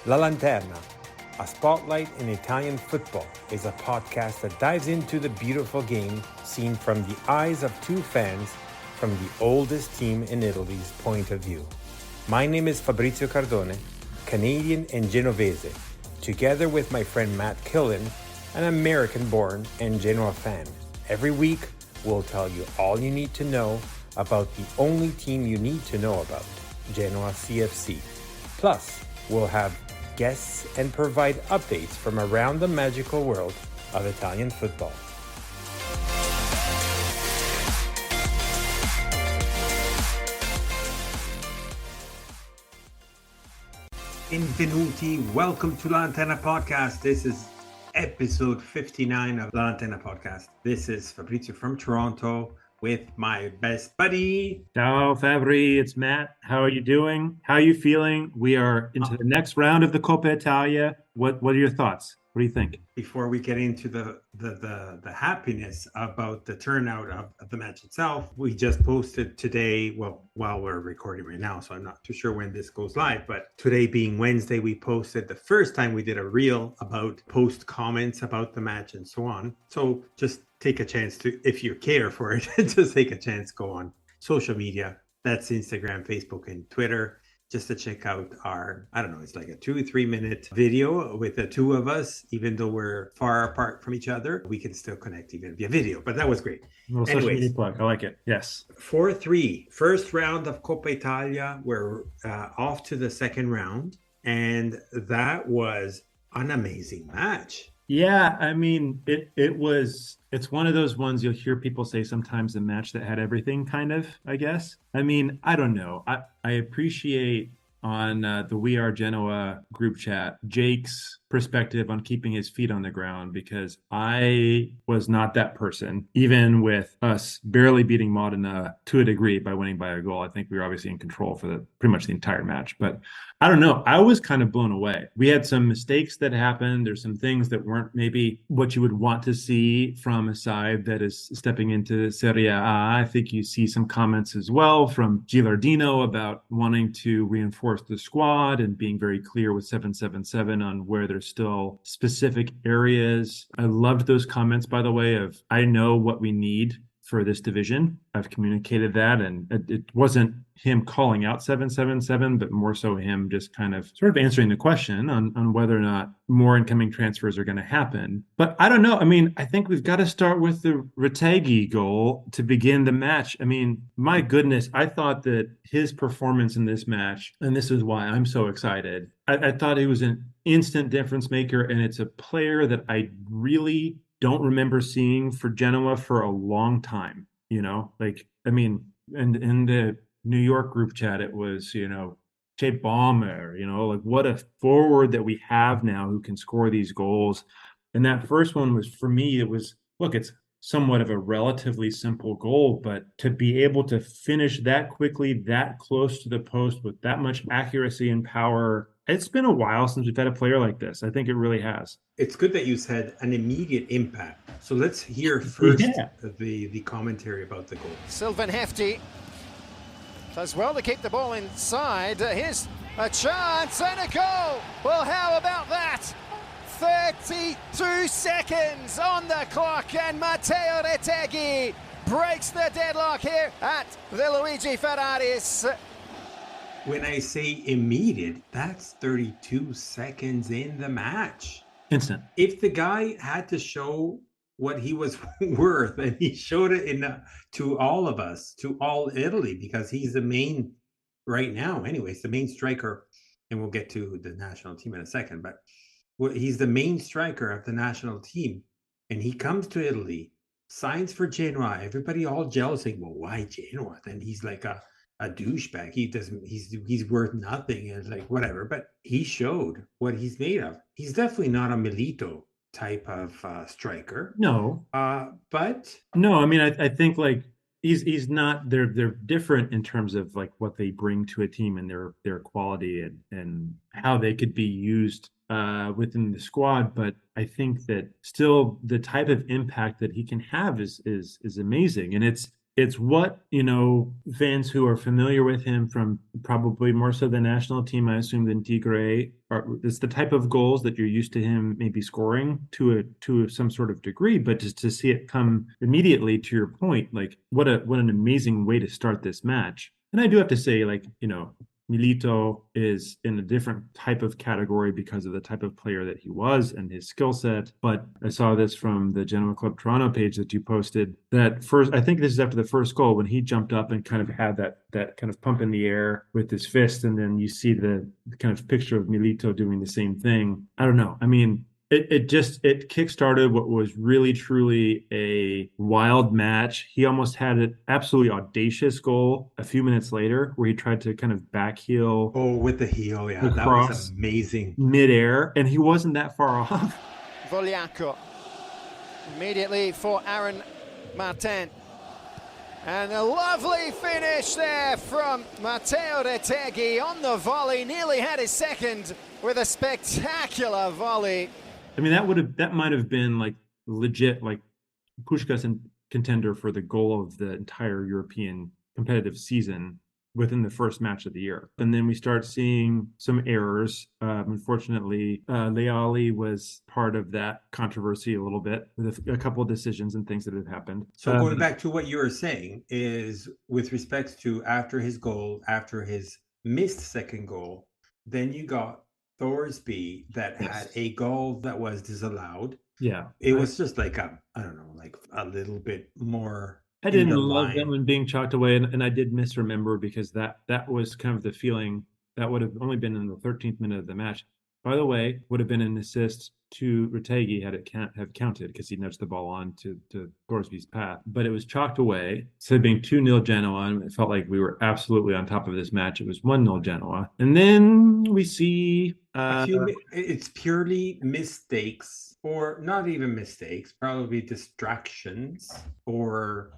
La Lanterna, a spotlight in Italian football, is a podcast that dives into the beautiful game seen from the eyes of two fans from the oldest team in Italy's point of view. My name is Fabrizio Cardone, Canadian and Genovese, together with my friend Matt Killen, an American-born and Genoa fan. Every week, we'll tell you all you need to know about the only team you need to know about, Genoa CFC. Plus, we'll have guests and provide updates from around the magical world of Italian football. Benvenuti, welcome to La Lanterna Podcast. This is episode 59 of La Lanterna Podcast. This is Fabrizio from Toronto with my best buddy. Ciao, Fabry. It's Matt. How are you doing? How are you feeling? We are into the next round of the Coppa Italia. What are your thoughts? What do you think? Before we get into the happiness about the turnout of the match itself, we just posted today, well, while we're recording right now, so I'm not too sure when this goes live, but today being Wednesday, we posted the first time we did a reel about post comments about the match and so on. So just take a chance to, if you care for it, just take a chance, go on social media. That's Instagram, Facebook, and Twitter, just to check out our, I don't know, it's like a 2-3 minute video with the two of us. Even though we're far apart from each other, we can still connect even via video, but that was great. A little social media plug. I like it. Yes. 4-3, first round of Coppa Italia. We're off to the second round, and that was an amazing match. Yeah, I mean, it's one of those ones you'll hear people say sometimes, a match that had everything, kind of, I guess. I mean, I don't know. I appreciate on the We Are Genoa group chat Jake's perspective on keeping his feet on the ground, because I was not that person. Even with us barely beating Modena to a degree by winning by a goal, I think we were obviously in control for pretty much the entire match. But I don't know. I was kind of blown away. We had some mistakes that happened. There's some things that weren't maybe what you would want to see from a side that is stepping into Serie A. I think you see some comments as well from Gilardino about wanting to reinforce the squad and being very clear with 777 on where there's still specific areas. I loved those comments, by the way, of I know what we need for this division. I've communicated that, and it wasn't him calling out 777, but more so him just kind of sort of answering the question on whether or not more incoming transfers are going to happen. But I don't know. I mean, I think we've got to start with the Retegui goal to begin the match. I mean, my goodness, I thought that his performance in this match, and this is why I'm so excited, I thought he was an instant difference maker, and it's a player that I really don't remember seeing for Genoa for a long time. Like, I mean, and in the New York group chat, it was, Che Bomber, like what a forward that we have now who can score these goals. And that first one was, for me, it was, look, it's somewhat of a relatively simple goal, but to be able to finish that quickly, that close to the post with that much accuracy and power, it's been a while since we've had a player like this. I think it really has. It's good that you said an immediate impact. So let's hear first the commentary about the goal. Sylvan Hefty does well to keep the ball inside. Here's a chance and a goal. Well, how about that? 32 seconds on the clock, and Matteo Retegui breaks the deadlock here at the Luigi Ferraris. When I say immediate, that's 32 seconds in the match. Instant. If the guy had to show what he was worth, and he showed it to all of us, to all Italy, because he's the main, right now anyways, the main striker, and we'll get to the national team in a second, but he's the main striker of the national team, and he comes to Italy, signs for Genoa, everybody all jealous, saying, well, why Genoa? Then he's like a douchebag. He's worth nothing. And it's like, whatever. But he showed what he's made of. He's definitely not a Milito type of striker. No. But no, I mean, I think like he's not. They're different in terms of like what they bring to a team and their quality and how they could be used within the squad. But I think that still the type of impact that he can have is amazing, and it's it's what, fans who are familiar with him from probably more so the national team, I assume, than Tigre, it's the type of goals that you're used to him maybe scoring to some sort of degree, but just to see it come immediately to your point, like what an amazing way to start this match. And I do have to say, like, Milito is in a different type of category because of the type of player that he was and his skill set. But I saw this from the Genoa Club Toronto page that you posted, that first, I think this is after the first goal, when he jumped up and kind of had that kind of pump in the air with his fist, and then you see the kind of picture of Milito doing the same thing. I don't know. I mean, it kickstarted what was really truly a wild match. He almost had an absolutely audacious goal a few minutes later where he tried to kind of back heel. Oh, with the heel, yeah, that was amazing. Midair, and he wasn't that far off. Vogliacco immediately for Aaron Martin. And a lovely finish there from Matteo Retegui on the volley. Nearly had his second with a spectacular volley. I mean, that might have been like legit, like Puskás and contender for the goal of the entire European competitive season within the first match of the year. And then we start seeing some errors. Unfortunately, Leali was part of that controversy a little bit with a couple of decisions and things that have happened. So going back to what you were saying is with respect to after his missed second goal, then you got Thorsby that had a goal that was disallowed. Yeah. It was just like I don't know, like a little bit more. I didn't love them when being chalked away, and I did misremember because that was kind of the feeling that would have only been in the 13th minute of the match. By the way, would have been an assist to Retegui had it have counted because he nudged the ball on to Thorsby's path. But it was chalked away. Instead of being 2-0 Genoa, and it felt like we were absolutely on top of this match. It was 1-0 Genoa. And then we see... it's purely mistakes, or not even mistakes, probably distractions, or,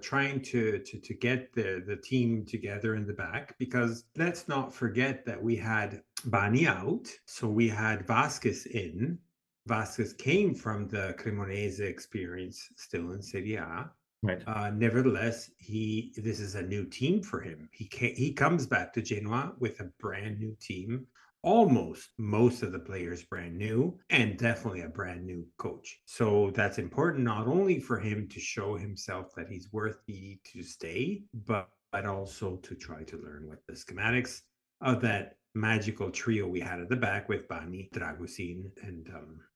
trying to get the team together in the back. Because let's not forget that we had Bani out, so we had Vasquez in. Vasquez came from the Cremonese experience, still in Serie A. Right. Nevertheless, this is a new team for him. He comes back to Genoa with a brand new team. Almost most of the players brand new, and definitely a brand new coach. So that's important not only for him to show himself that he's worthy to stay, but also to try to learn what the schematics of that magical trio we had at the back with Bani, Dragusin, and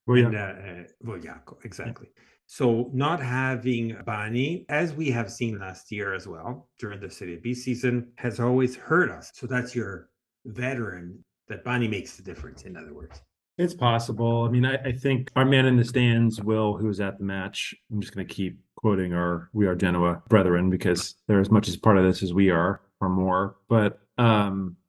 Vogliacco. Exactly. Yeah. So not having Bani, as we have seen last year as well during the Serie B season, has always hurt us. So that's your veteran. That Bani makes the difference, in other words. It's possible. I mean, I think our man in the stands, Will, who was at the match, I'm just going to keep quoting our We Are Genoa brethren because they're as much as part of this as we are, or more. But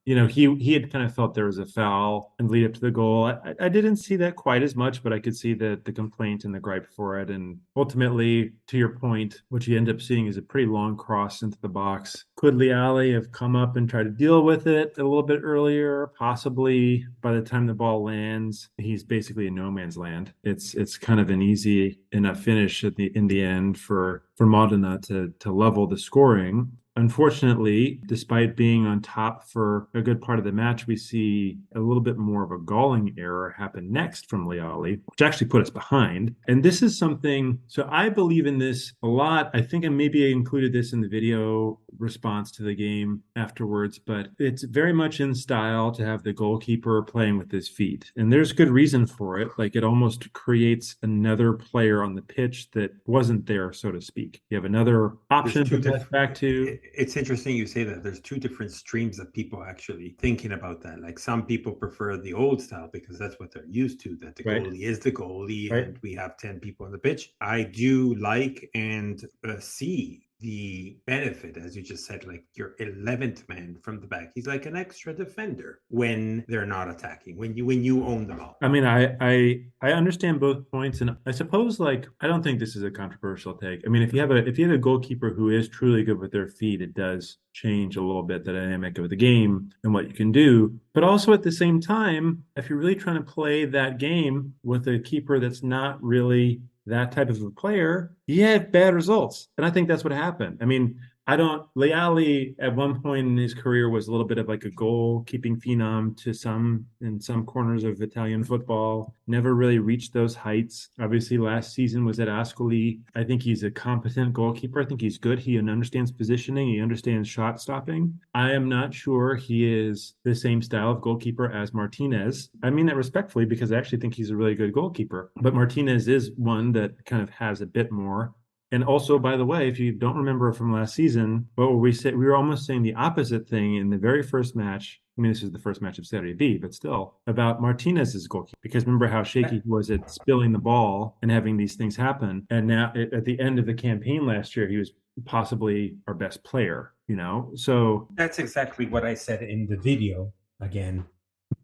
he had kind of felt there was a foul and lead up to the goal. I didn't see that quite as much, but I could see the complaint and the gripe for it. And ultimately, to your point, what you end up seeing is a pretty long cross into the box. Could Leali have come up and tried to deal with it a little bit earlier? Possibly. By the time the ball lands, he's basically in no man's land. It's kind of an easy enough finish in the end for Modena to level the scoring. Unfortunately, despite being on top for a good part of the match, we see a little bit more of a galling error happen next from Leali, which actually put us behind. And this is something, so I believe in this a lot. I think maybe I included this in the video response to the game afterwards, but it's very much in style to have the goalkeeper playing with his feet. And there's good reason for it. Like it almost creates another player on the pitch that wasn't there, so to speak. You have another option to pass back to. It's interesting you say that. There's two different streams of people actually thinking about that. Like some people prefer the old style because that's what they're used to, that the goalie is the goalie and we have 10 people on the pitch. I do like and see the benefit, as you just said, like your 11th man from the back. He's like an extra defender when they're not attacking, when you own the ball. I mean, I understand both points, and I suppose like I don't think this is a controversial take. I mean, if you have a goalkeeper who is truly good with their feet, it does change a little bit the dynamic of the game and what you can do. But also at the same time, if you're really trying to play that game with a keeper that's not really that type of a player, you have bad results. And I think that's what happened. I mean, Leali at one point in his career was a little bit of like a goal-keeping phenom in some corners of Italian football. Never really reached those heights. Obviously, last season was at Ascoli. I think he's a competent goalkeeper. I think he's good. He understands positioning. He understands shot stopping. I am not sure he is the same style of goalkeeper as Martinez. I mean that respectfully because I actually think he's a really good goalkeeper. But Martinez is one that kind of has a bit more. And also, by the way, if you don't remember from last season, what were we saying? We were almost saying the opposite thing in the very first match. I mean, this is the first match of Serie B, but still about Martinez's goalkeeper. Because remember how shaky he was at spilling the ball and having these things happen. And now at the end of the campaign last year, he was possibly our best player, So that's exactly what I said in the video. Again,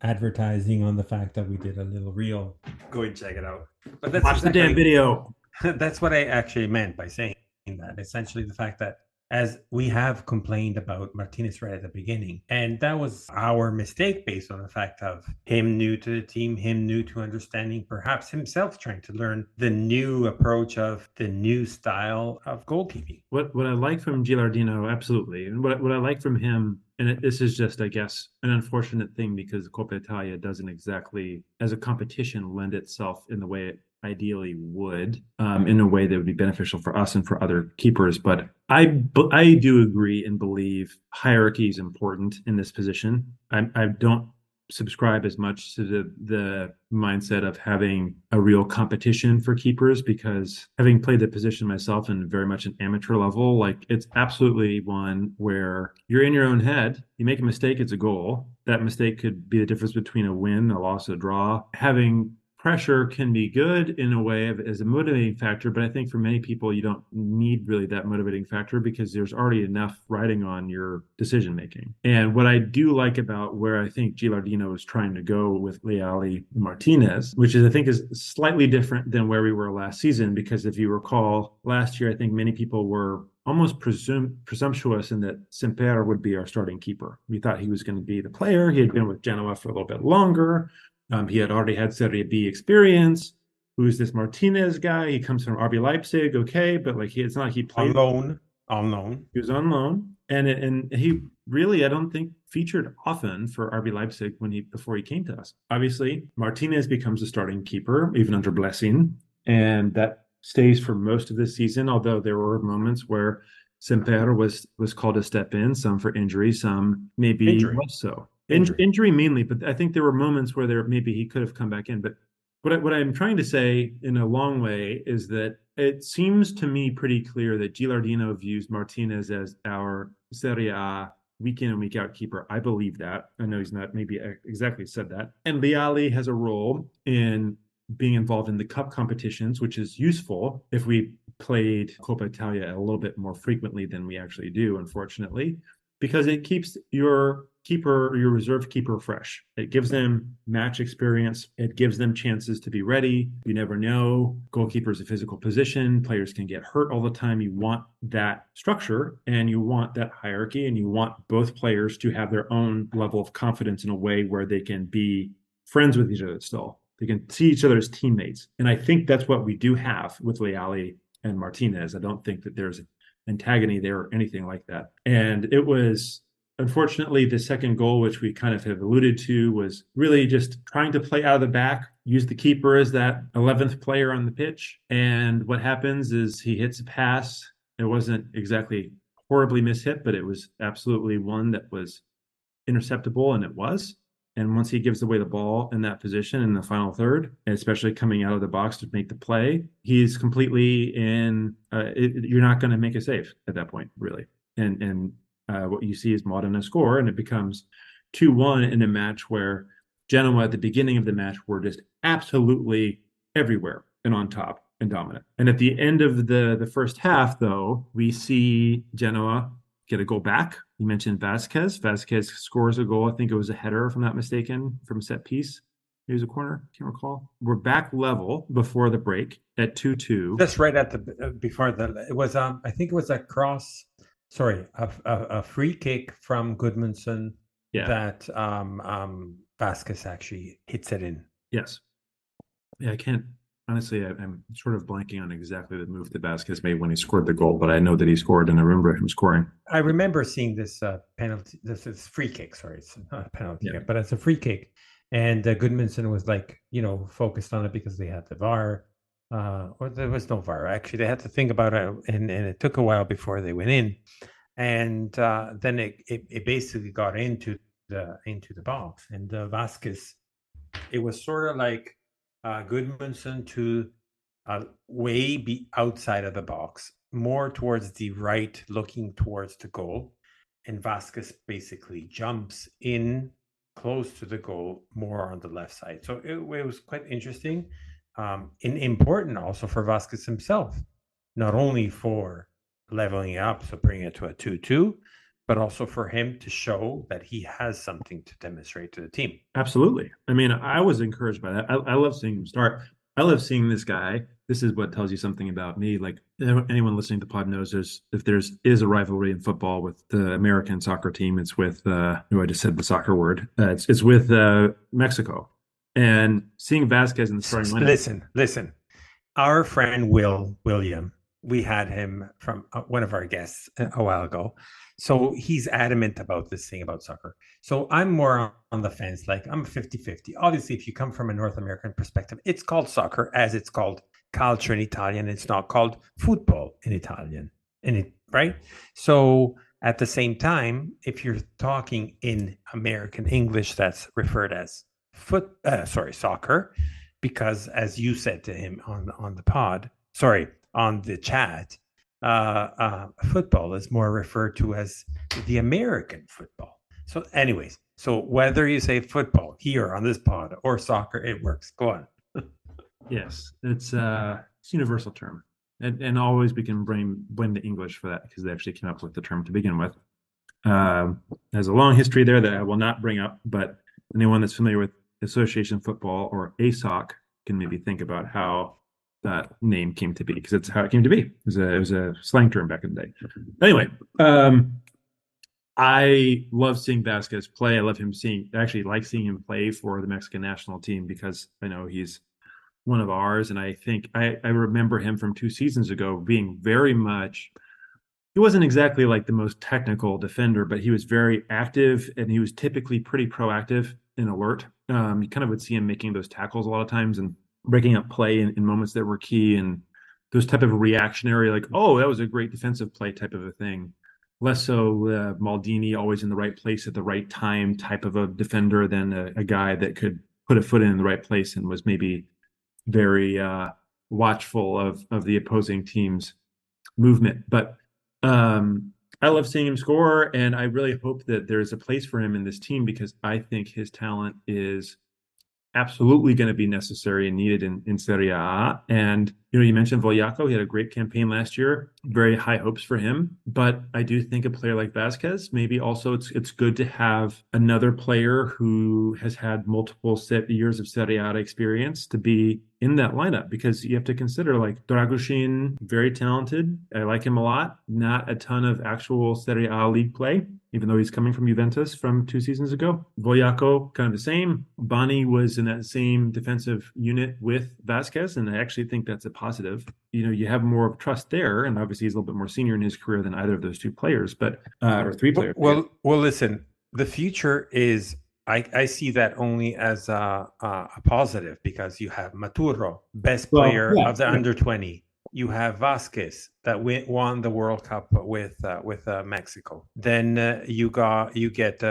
advertising on the fact that we did a little reel. Go and check it out. But that's watch the damn video. That's what I actually meant by saying that. Essentially, the fact that as we have complained about Martinez right at the beginning, and that was our mistake based on the fact of him new to the team, him new to understanding, perhaps himself trying to learn the new approach of the new style of goalkeeping. What I like from Gilardino, absolutely, and what I like from him, and this is just, I guess, an unfortunate thing because Coppa Italia doesn't exactly, as a competition, lend itself in the way it ideally would, in a way that would be beneficial for us and for other keepers. But I do agree and believe hierarchy is important in this position. I don't subscribe as much to the mindset of having a real competition for keepers because having played the position myself in very much an amateur level, like it's absolutely one where you're in your own head. You make a mistake, it's a goal. That mistake could be the difference between a win, a loss, a draw. Having pressure can be good in a way as a motivating factor, but I think for many people, you don't need really that motivating factor because there's already enough riding on your decision making. And what I do like about where I think Gilardino is trying to go with Leali Martinez, which is I think is slightly different than where we were last season, because if you recall, last year, I think many people were almost presumptuous in that Semper would be our starting keeper. We thought he was going to be the player. He had been with Genoa for a little bit longer. He had already had Serie B experience. Who's this Martinez guy? He comes from RB Leipzig, okay, but like it's not like he played on loan. He was on loan, and he really, I don't think, featured often for RB Leipzig before he came to us. Obviously, Martinez becomes a starting keeper even under Blessing, and that stays for most of the season. Although there were moments where Semper was called to step in, some for injury, some maybe less so. Injury mainly, but I think there were moments where maybe he could have come back in. But what I'm trying to say in a long way is that it seems to me pretty clear that Gilardino views Martinez as our Serie A week in and week out keeper. I believe that. I know he's not maybe exactly said that. And Leali has a role in being involved in the cup competitions, which is useful if we played Coppa Italia a little bit more frequently than we actually do, unfortunately, because it keeps your reserve keeper fresh. It gives them match experience. It gives them chances to be ready. You never know. Goalkeeper is a physical position. Players can get hurt all the time. You want that structure and you want that hierarchy, and you want both players to have their own level of confidence in a way where they can be friends with each other still. They can see each other as teammates. And I think that's what we do have with Leali and Martinez. I don't think that there's antagony there or anything like that. And it was, unfortunately, the second goal, which we kind of have alluded to, was really just trying to play out of the back, use the keeper as that 11th player on the pitch. And what happens is he hits a pass. It wasn't exactly horribly mishit, but it was absolutely one that was interceptable, and it was. And once he gives away the ball in that position in the final third, and especially coming out of the box to make the play, he's completely in. You're not going to make a save at that point, really. And what you see is Modena score, and it becomes 2-1 in a match where Genoa at the beginning of the match were just absolutely everywhere and on top and dominant. And at the end of the first half, though, we see Genoa get a goal back. You mentioned Vasquez. Vasquez scores a goal. I think it was a header, if I'm not mistaken, from a set piece. It was a corner. Can't recall. We're back level before the break at 2-2. Just right at the before it was. I think it was a cross. Sorry, a free kick from Goodmanson. Yeah. That Vasquez actually hits it in. Yes. Yeah, I can't honestly, I'm sort of blanking on exactly the move that Vasquez made when he scored the goal, but I know that he scored and I remember him scoring. I remember seeing this penalty. This is free kick. Sorry, it's not a penalty, but it's a free kick. And Goodmanson was like, focused on it because they had the VAR, or there was no VAR. Actually, they had to think about it, and it took a while before they went in. And then it basically got into the box, and Vasquez. It was sort of like Goodmanson to way be outside of the box, more towards the right, looking towards the goal. And Vasquez basically jumps in close to the goal, more on the left side. So it was quite interesting and important also for Vasquez himself, not only for leveling up, so bringing it to a 2-2, but also for him to show that he has something to demonstrate to the team. Absolutely. I mean, I was encouraged by that. I love seeing him start. I love seeing this guy. This is what tells you something about me. Like anyone listening to the pod knows, if is a rivalry in football with the American soccer team, it's with I just said the soccer word. It's with Mexico. And seeing Vasquez in the starting lineup. Listen. Our friend William, we had him from one of our guests a while ago. So he's adamant about this thing about soccer. So I'm more on the fence, like I'm 50-50. Obviously, if you come from a North American perspective, it's called soccer as it's called calcio in Italian. It's not called football in Italian, right? So at the same time, if you're talking in American English, that's referred as soccer, because as you said to him on the chat, football is more referred to as the American football. So anyways, whether you say football here on this pod or soccer, it works. Go on. Yes, it's universal term. And always we can blame the English for that because they actually came up with the term to begin with. There's a long history there that I will not bring up, but anyone that's familiar with association football or ASOC can maybe think about how that name came to be, because it's how it came to be. It was a slang term back in the day. Anyway, I love seeing Vasquez play. I like seeing him play for the Mexican national team because I know he's one of ours. And I think I remember him from 2 seasons ago being very much, he wasn't exactly like the most technical defender, but he was very active and he was typically pretty proactive and alert. You kind of would see him making those tackles a lot of times and breaking up play in moments that were key, and those type of reactionary, like, oh, that was a great defensive play type of a thing. Less so Maldini, always in the right place at the right time type of a defender than a guy that could put a foot in the right place and was maybe very watchful of the opposing team's movement. But I love seeing him score, and I really hope that there's a place for him in this team because I think his talent is absolutely going to be necessary and needed in Serie A. And, you mentioned Vogliacco. He had a great campaign last year. Very high hopes for him. But I do think a player like Vasquez, maybe also it's good to have another player who has had multiple years of Serie A experience to be in that lineup, because you have to consider, like, Dragushin, very talented. I like him a lot. Not a ton of actual Serie A league play, even though he's coming from Juventus from 2 seasons ago. Vogliacco, kind of the same. Bani was in that same defensive unit with Vasquez, and I actually think that's a positive. You have more of trust there, and obviously he's a little bit more senior in his career than either of those 2 players, but or 3 players. Well, listen, the future is, I see that only as a positive, because you have Maturo, best player of the under 20. You have Vasquez that won the World Cup with Mexico. Then you get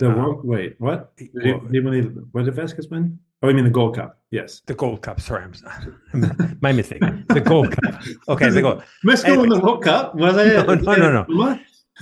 wait, what? What did Vasquez win? Oh, you mean the Gold Cup? Yes, the Gold Cup. Sorry, my mistake. The Gold Cup. Okay, the Gold. Mexico won the World Cup. Was it? No. What?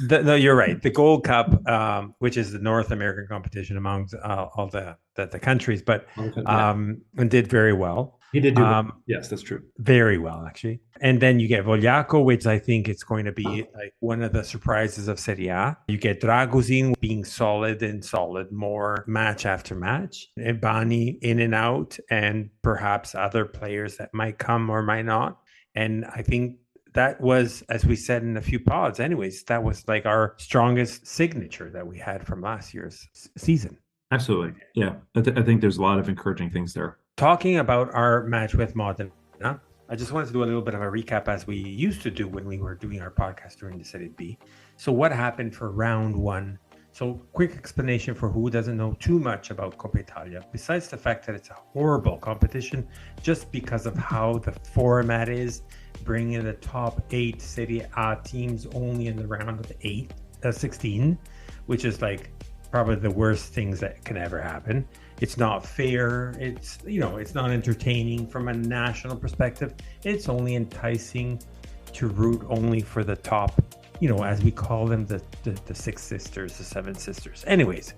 No, you're right. The Gold Cup, which is the North American competition among all the countries, but and did very well. He did do well. Yes, that's true. Very well, actually. And then you get Vogliacco, which I think it's going to be like one of the surprises of Serie A. You get Dragusin being solid more match after match. And Bani in and out, and perhaps other players that might come or might not. And I think that was, as we said in a few pods anyways, that was like our strongest signature that we had from last year's season. Absolutely. Yeah. I think there's a lot of encouraging things there. talking about our match with Modena, I just wanted to do a little bit of a recap as we used to do when we were doing our podcast during the Serie B. So what happened for round one? So quick explanation for who doesn't know too much about Coppa Italia, besides the fact that it's a horrible competition just because of how the format is, bringing the top 8 Serie A teams only in the round of 16, which is like probably the worst things that can ever happen. It's not fair. It's not entertaining from a national perspective. It's only enticing to root only for the top, as we call them, the 6 sisters, the 7 sisters. Anyways,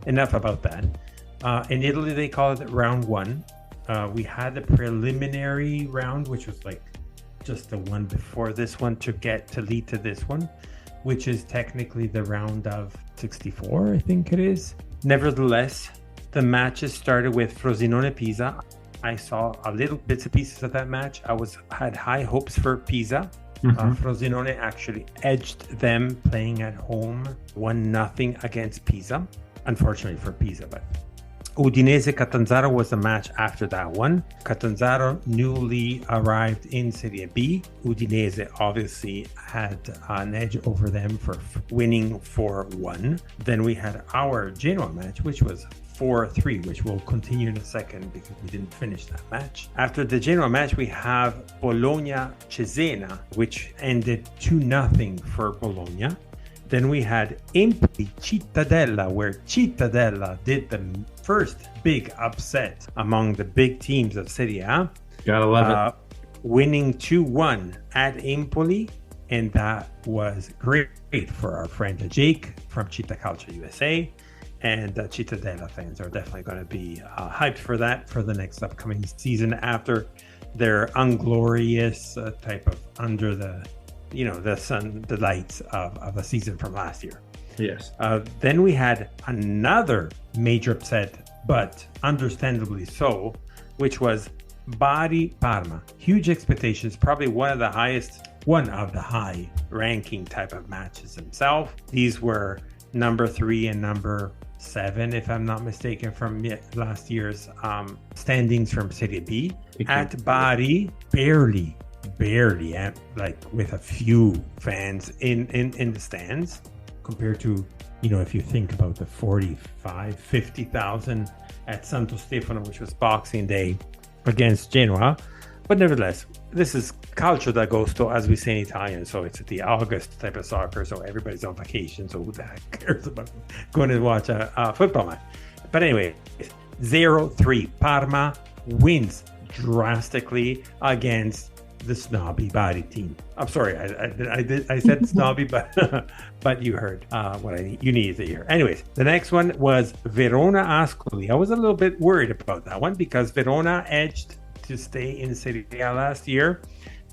enough about that. In Italy, they call it round 1. We had the preliminary round, which was like just the one before this one to lead to this one, which is technically the round of 64, I think it is. Nevertheless, the matches started with Frosinone Pisa. I saw a little bits and pieces of that match. I had high hopes for Pisa. Frosinone actually edged them playing at home 1-0 against Pisa. Unfortunately for Pisa, but Udinese Catanzaro was the match after that one. Catanzaro newly arrived in Serie B. Udinese obviously had an edge over them for winning 4-1. Then we had our Genoa match, which was 4-3, which we'll continue in a second because we didn't finish that match. After the Genoa match, we have Bologna-Cesena, which ended 2-0 for Bologna. Then we had Empoli-Cittadella, where Cittadella did the first big upset among the big teams of Serie A. Gotta love it. Winning 2-1 at Empoli, and that was great for our friend Jake from Città Calcio USA. And Cittadella fans are definitely going to be hyped for that for the next upcoming season after their unglorious type of under the sun, the lights of a season from last year. Yes. Then we had another major upset, but understandably so, which was Bari Parma. Huge expectations, probably one of the high ranking type of matches themselves. These were number 3 and number 7, if I'm not mistaken, from last year's standings from Serie B. At Bari, barely, like with a few fans in the stands, compared to, if you think about the 50,000 at Santo Stefano, which was Boxing Day against Genoa. But nevertheless, this is calcio d'agosto, as we say in Italian, so it's the August type of soccer, so everybody's on vacation, so who the heck cares about going to watch a football match? But anyway, 0-3. Parma wins drastically against the snobby Bari team. I'm sorry, I said snobby, but you heard what you needed to hear. Anyways, the next one was Verona Ascoli. I was a little bit worried about that one because Verona edged to stay in Serie A last year,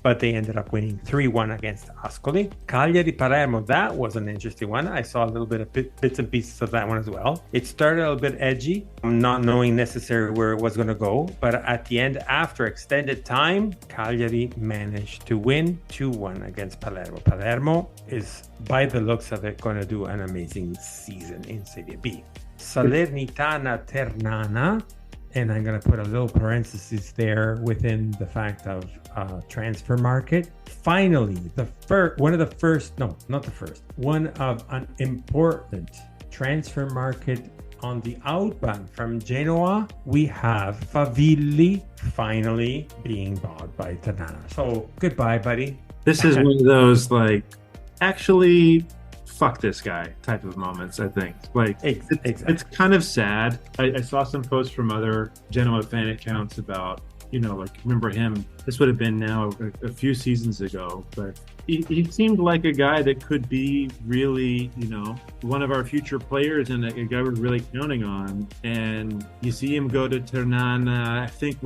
but they ended up winning 3-1 against Ascoli. Cagliari Palermo, that was an interesting one. I saw a little bit of bits and pieces of that one as well. It started a little bit edgy, not knowing necessarily where it was going to go, but at the end, after extended time, Cagliari managed to win 2-1 against Palermo. Palermo is, by the looks of it, going to do an amazing season in Serie B. Salernitana Ternana, and I'm going to put a little parenthesis there within the fact of transfer market. Finally, one of an important transfer market on the outbound from Genoa. We have Favilli finally being bought by Ternana. So goodbye, buddy. This is one of those actually fuck this guy type of moments, I think. It's kind of sad. I saw some posts from other Genoa fan accounts about, remember him, this would have been now a few seasons ago, but he seemed like a guy that could be really, one of our future players and a guy we're really counting on. And you see him go to Ternana. I think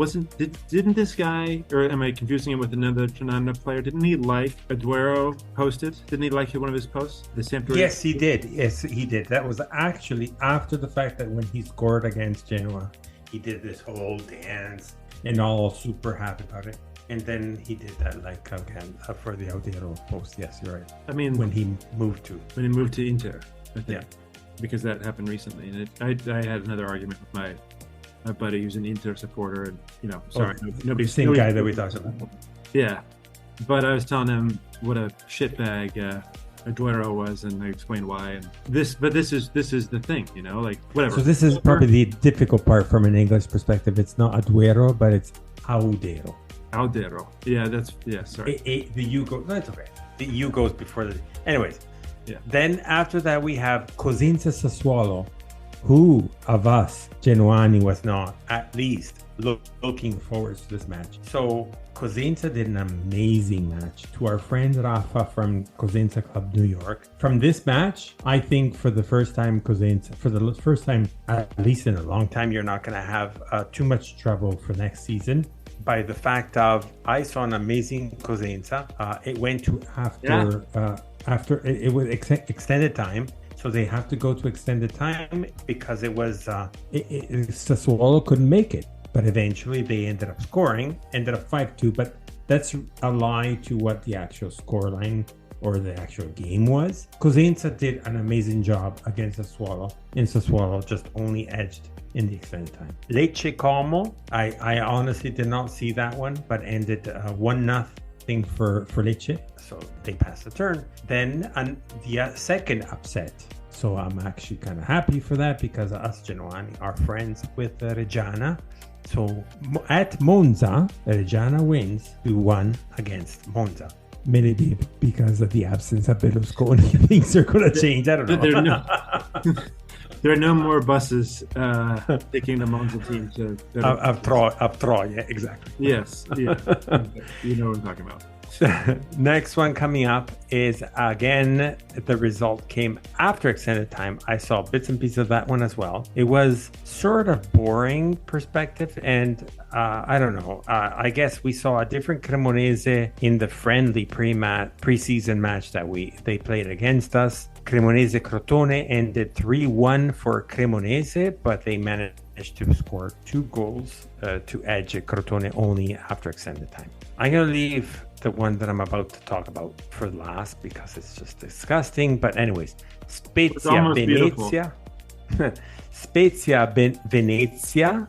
didn't this guy, or am I confusing him with another Ternana player? Didn't he like Aguero posted? Didn't he like one of his posts? Yes, he did. That was actually after the fact that when he scored against Genoa, he did this whole dance and all super happy about it. And then he did that again for the Audero post. Yes, you're right. I mean, when he moved to Inter, I think, because that happened recently. And I had another argument with my my buddy who's an Inter supporter, and sorry, the same guy that we talked about. Yeah, but I was telling him what a shitbag Aguero was, and I explained why. And this is the thing, like whatever. So this is probably the difficult part from an English perspective. It's not Aguero, but it's Audero. Audero. Yeah, sorry. The U goes. No, it's okay. The U goes before the. Anyways. Yeah. Then after that we have Cosenza Sassuolo. Who of us Genoani was not at least looking forward to this match? So Cosenza did an amazing match. To our friend Rafa from Cosenza Club New York. From this match, I think for the first time at least in a long time, you're not going to have too much trouble for next season. By the fact of, I saw an amazing Cosenza. It went to after it was extended time. So they have to go to extended time because it was Sassuolo couldn't make it, but eventually they ended up 5-2. But that's a lie to what the actual scoreline or the actual game was. Cosenza did an amazing job against Sassuolo, and Sassuolo just only edged in the extended time. Lecce Como, I honestly did not see that one, but ended 1-0 for Lecce, so they passed the turn. Then the second upset, so I'm actually kind of happy for that because us Genoani are friends with Reggiana. So at Monza, Reggiana wins 2-1 against Monza. Maybe because of the absence of Berlusconi, things are going to change. I don't know. There are no more buses taking the Monza team to of Troia, exactly. Yes, yeah. You know what I'm talking about. Next one coming up is, again, the result came after extended time. I saw bits and pieces of that one as well. It was sort of boring perspective, and I don't know. I guess we saw a different Cremonese in the friendly preseason match that they played against us. Cremonese Crotone ended 3-1 for Cremonese, but they managed to score 2 goals to edge Crotone only after extended time. I'm going to leave the one that I'm about to talk about for last because it's just disgusting. But anyways, Spezia Venezia. Spezia Venezia,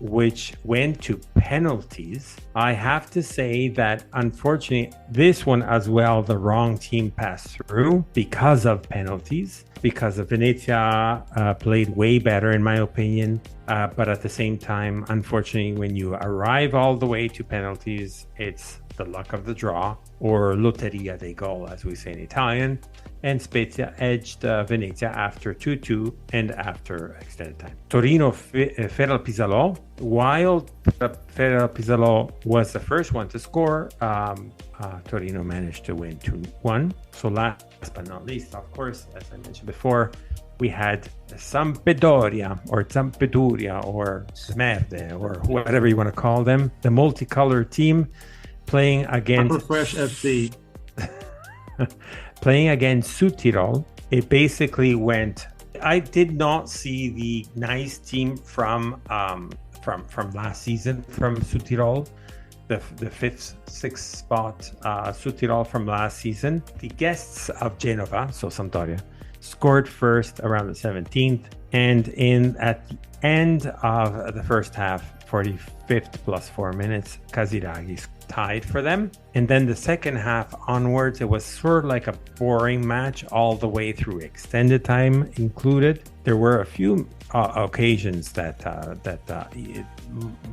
which went to penalties. I have to say that unfortunately, this one as well, the wrong team passed through because of penalties. Because of Venezia played way better, in my opinion. But at the same time, unfortunately, when you arrive all the way to penalties, it's the luck of the draw, or lotteria dei gol, as we say in Italian. And Spezia edged Venezia after 2-2 and after extended time. Torino Feral Pisalò, while Feral Pisalò was the first one to score, Torino managed to win 2-1. So last but not least, of course, as I mentioned before, we had Sampdoria or Zampeduria or Smerde or whatever you want to call them, the multicolored team playing against Fresh FC. Playing against Südtirol. It basically went. I did not see the nice team from last season from Südtirol, the 5th, 6th spot Südtirol from last season. The guests of Genova, so Sampdoria, scored first around the 17th, and at the end of the first half, 45th plus 4 minutes, Casiraghi tied for them. And then the second half onwards, it was sort of like a boring match all the way through, extended time included. There were a few occasions that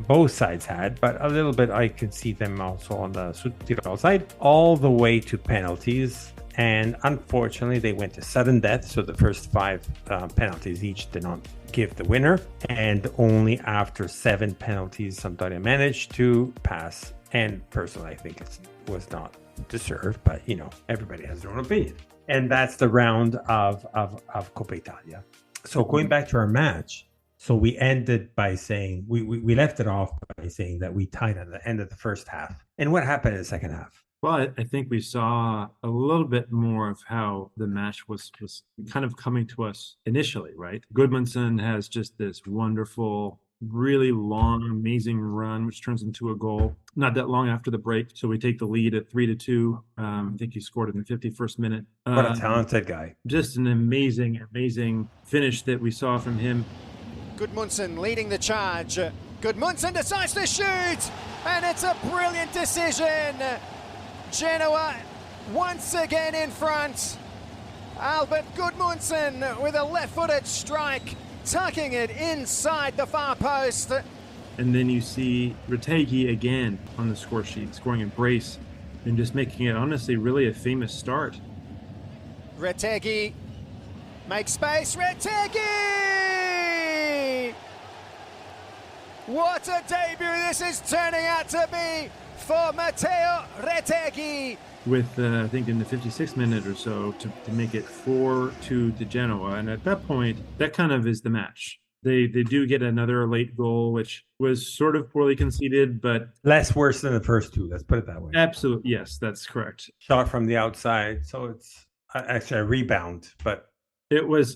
both sides had, but a little bit I could see them also on the Südtirol side, all the way to penalties. And unfortunately, they went to sudden death. So the first 5 penalties each did not give the winner. And only after 7 penalties, Sampdoria managed to pass. And personally, I think it was not deserved, but everybody has their own opinion. And that's the round of Coppa Italia. So going back to our match, so we ended by saying, we left it off by saying that we tied at the end of the first half. And what happened in the second half? Well, I think we saw a little bit more of how the match was kind of coming to us initially, right? Goodmanson has just this wonderful, really long, amazing run, which turns into a goal not that long after the break. So we take the lead at 3-2. I think he scored in the 51st minute. What a talented guy. Just an amazing finish that we saw from him. Gudmundsson leading the charge. Gudmundsson decides to shoot, and it's a brilliant decision. Genoa once again in front. Albert Gudmundsson with a left-footed strike, tucking it inside the far post. And then you see Retegui again on the score sheet, scoring a brace and just making it, honestly, really a famous start. Retegui makes space. Retegui! What a debut this is turning out to be for Matteo Retegui. With, I think, in the 56th minute or so to make it 4-2 to Genoa. And at that point, that kind of is the match. They do get another late goal, which was sort of poorly conceded, but less worse than the first two. Let's put it that way. Absolutely, yes, that's correct. Shot from the outside, so it's actually a rebound. But it was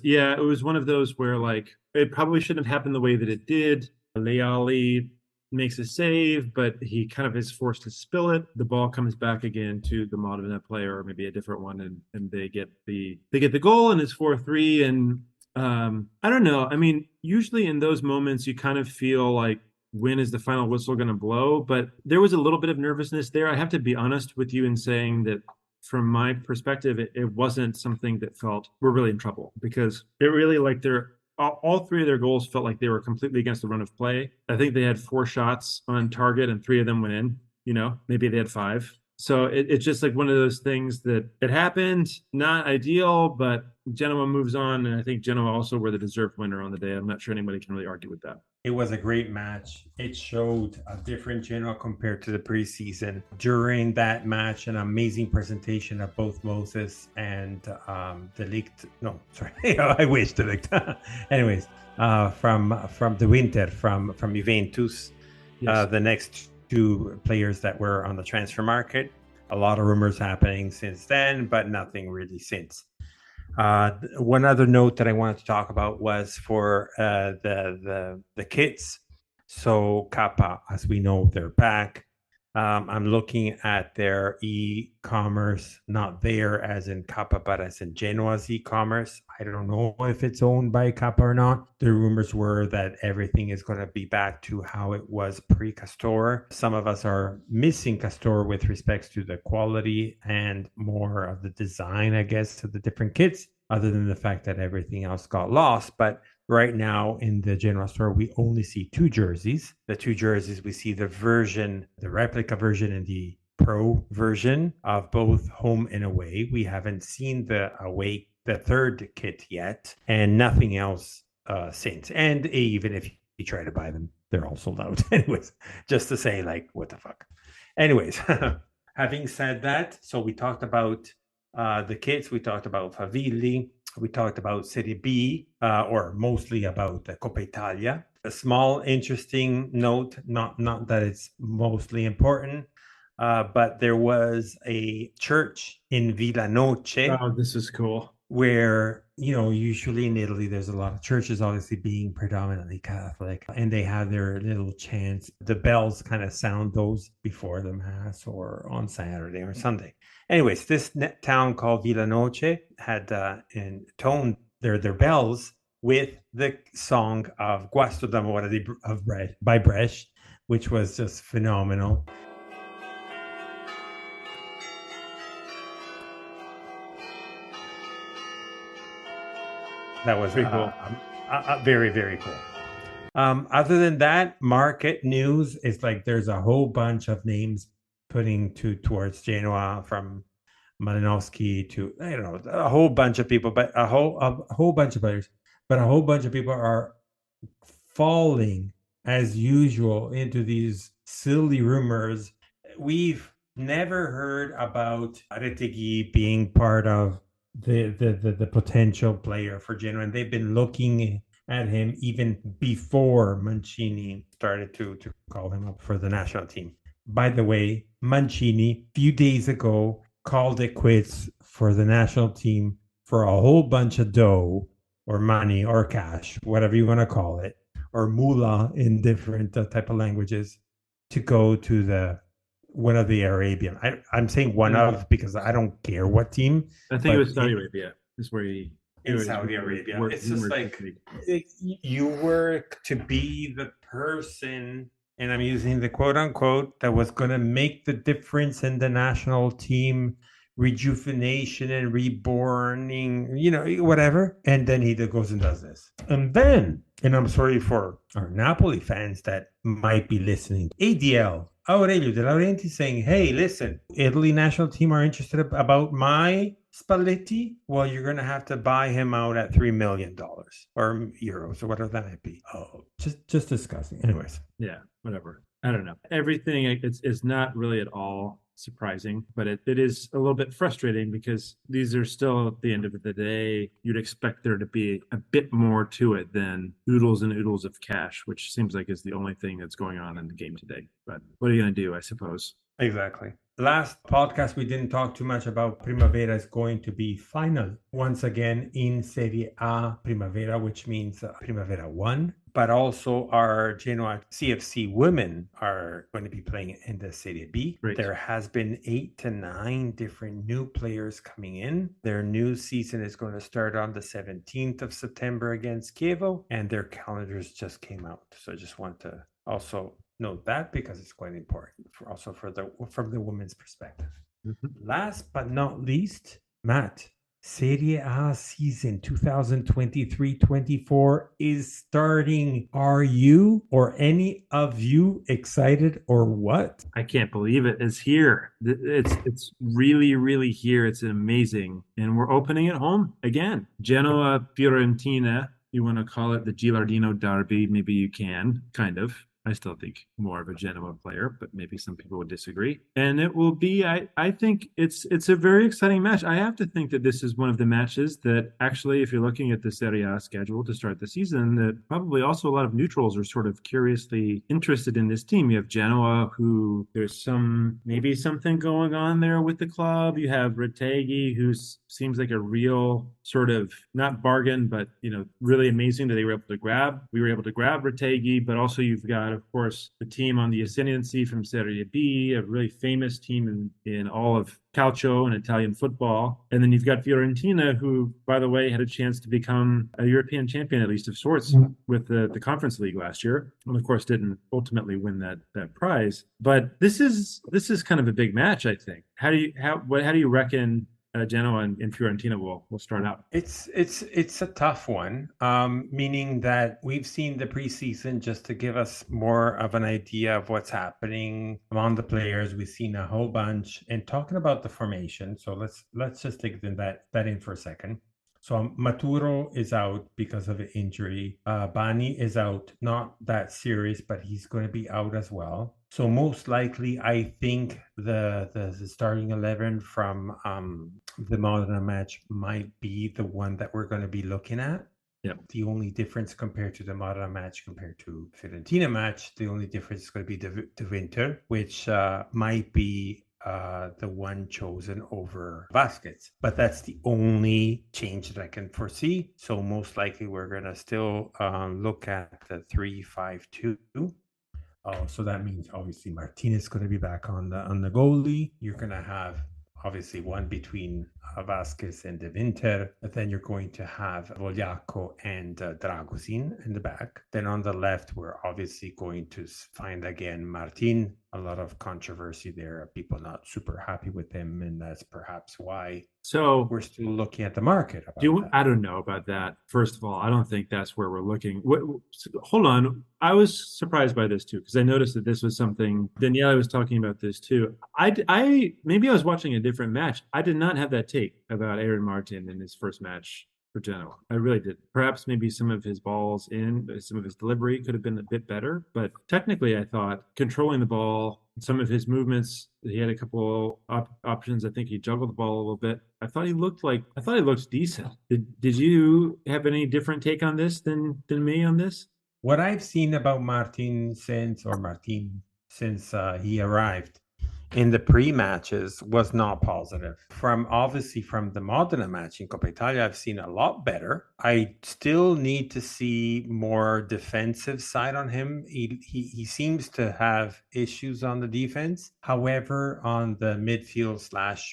one of those where like it probably shouldn't have happened the way that it did. Leali makes a save, but he kind of is forced to spill it. The ball comes back again to the Modena player, or maybe a different one, and they get the goal, and it's 4-3. And I don't know. I mean, usually in those moments, you kind of feel like, when is the final whistle going to blow? But there was a little bit of nervousness there. I have to be honest with you in saying that from my perspective, it wasn't something that felt we're really in trouble, because it really, like, all three of their goals felt like they were completely against the run of play. I think they had 4 shots on target and 3 of them went in, maybe they had 5. So it's just like one of those things that it happened, not ideal, but Genoa moves on. And I think Genoa also were the deserved winner on the day. I'm not sure anybody can really argue with that. It was a great match. It showed a different Genoa compared to the preseason. During that match, an amazing presentation of both Moses and De Ligt. No, sorry, I wish De Ligt. Anyways, from the Winter, from Juventus, yes. The next 2 players that were on the transfer market. A lot of rumors happening since then, but nothing really since. One other note that I wanted to talk about was for the kids. So Coppa, as we know, they're back. I'm looking at their e-commerce, not there as in Coppa, but as in Genoa's e-commerce. I don't know if it's owned by Coppa or not. The rumors were that everything is going to be back to how it was pre-Castor. Some of us are missing Castor with respects to the quality and more of the design, I guess, of the different kits, other than the fact that everything else got lost. But right now in the Genoa store, we only see 2 jerseys. The 2 jerseys, we see the replica version and the pro version of both home and away. We haven't seen the third kit yet, and nothing else since. And even if you try to buy them, they're all sold out. Anyways, just to say, like, what the fuck. Anyways, having said that, so we talked about the kits, we talked about Favilli, we talked about Serie B, or mostly about the Coppa Italia. A small, interesting note, not that it's mostly important, but there was a church in Villa Noce. Oh, this is cool. Where, usually in Italy, there's a lot of churches, obviously being predominantly Catholic, and they have their little chants. The bells kind of sound those before the Mass or on Saturday or Sunday. Anyways, this town called Villa Noce had intoned their bells with the song of Guasto d'amore by Brecht, which was just phenomenal. That was pretty cool. Very, very cool. Other than that, market news is like there's a whole bunch of names putting towards Genoa, from Malinowski to, I don't know, a whole bunch of people, but a whole bunch of players. But a whole bunch of people are falling, as usual, into these silly rumors. We've never heard about Retegui being part of the potential player for Genoa, and they've been looking at him even before Mancini started to call him up for the national team. By the way, Mancini, a few days ago, called it quits for the national team for a whole bunch of dough or money or cash, whatever you want to call it, or moolah in different type of languages, to go to one of the Arabian. I'm saying one of, because I don't care what team. I think it was Saudi Arabia is where he in Saudi Arabia. It's just like you were to be the person, and I'm using the quote unquote, that was going to make the difference in the national team rejuvenation and reborning, whatever. And then he goes and does this. And I'm sorry for our Napoli fans that might be listening. ADL, Aurelio De Laurenti saying, hey, listen, Italy national team are interested about my Spalletti. Well, you're going to have to buy him out at $3 million or euros or whatever that might be. Oh, just disgusting. Anyways. Yeah, whatever. I don't know. Everything, it's not really at all surprising, but it is a little bit frustrating because these are still, at the end of the day, you'd expect there to be a bit more to it than oodles and oodles of cash, which seems like is the only thing that's going on in the game today. But what are you going to do, I suppose? Exactly. Last podcast, we didn't talk too much about Primavera is going to be final once again in Serie A Primavera, which means Primavera 1. But also our Genoa CFC women are going to be playing in the Serie B. Right. There has been 8 to 9 different new players coming in. Their new season is going to start on the 17th of September against Chievo, and their calendars just came out. So I just want to also note that because it's quite important from the women's perspective. Mm-hmm. Last but not least, Matt, Serie A season 2023-24 is starting. Are you or any of you excited or what? I can't believe it. It's here. It's really, really here. It's amazing. And we're opening at home again. Genoa, Fiorentina. You want to call it the Gilardino Derby? Maybe you can, kind of. I still think more of a Genoa player, but maybe some people would disagree. And it will be, I think it's a very exciting match. I have to think that this is one of the matches that actually, if you're looking at the Serie A schedule to start the season, that probably also a lot of neutrals are sort of curiously interested in this team. You have Genoa, who there's maybe something going on there with the club. You have Retegui, who seems like a real sort of, not bargain, but, really amazing that we were able to grab Retegui, but also you've got, of course, the team on the ascendancy from Serie B, a really famous team in all of calcio and Italian football. And then you've got Fiorentina, who, by the way, had a chance to become a European champion, at least of sorts, with the Conference League last year. And of course, didn't ultimately win that prize. But this is kind of a big match, I think. How do you reckon Genoa and Fiorentina will start out? It's a tough one, meaning that we've seen the preseason just to give us more of an idea of what's happening among the players. We've seen a whole bunch, and talking about the formation. So let's just take that in for a second. So Maturo is out because of an injury. Bani is out, not that serious, but he's going to be out as well. So most likely, I think the starting 11 from the Modena match might be the one that we're going to be looking at. Yeah. The only difference compared to the Modena match compared to Fiorentina match, the only difference is going to be the Winter, which might be the one chosen over Vasquez. But that's the only change that I can foresee. So most likely we're going to still look at the 3-5-2. So that means obviously Martinez is going to be back on the goalie. You're going to have obviously one between Vasquez and De Winter. But then you're going to have Vogliacco and Dragosin in the back. Then on the left, we're obviously going to find again Martin. A lot of controversy there. People not super happy with him, and that's perhaps why. So we're still looking at the market. I don't know about that. First of all, I don't think that's where we're looking. Hold on. I was surprised by this too, because I noticed that this was something Daniela was talking about this too. Maybe I was watching a different match. I did not have that take about Aaron Martin in his first match for Genoa. I really did. Perhaps maybe some of his balls some of his delivery could have been a bit better, but technically I thought controlling the ball, some of his movements, he had a couple options. I think he juggled the ball a little bit. I thought he looked decent. Did you have any different take on this than me on this? What I've seen about Martin since he arrived in the pre-matches was not positive. From the Modena match in Coppa Italia, I've seen a lot better. I still need to see more defensive side on him. He seems to have issues on the defense. However, on the midfield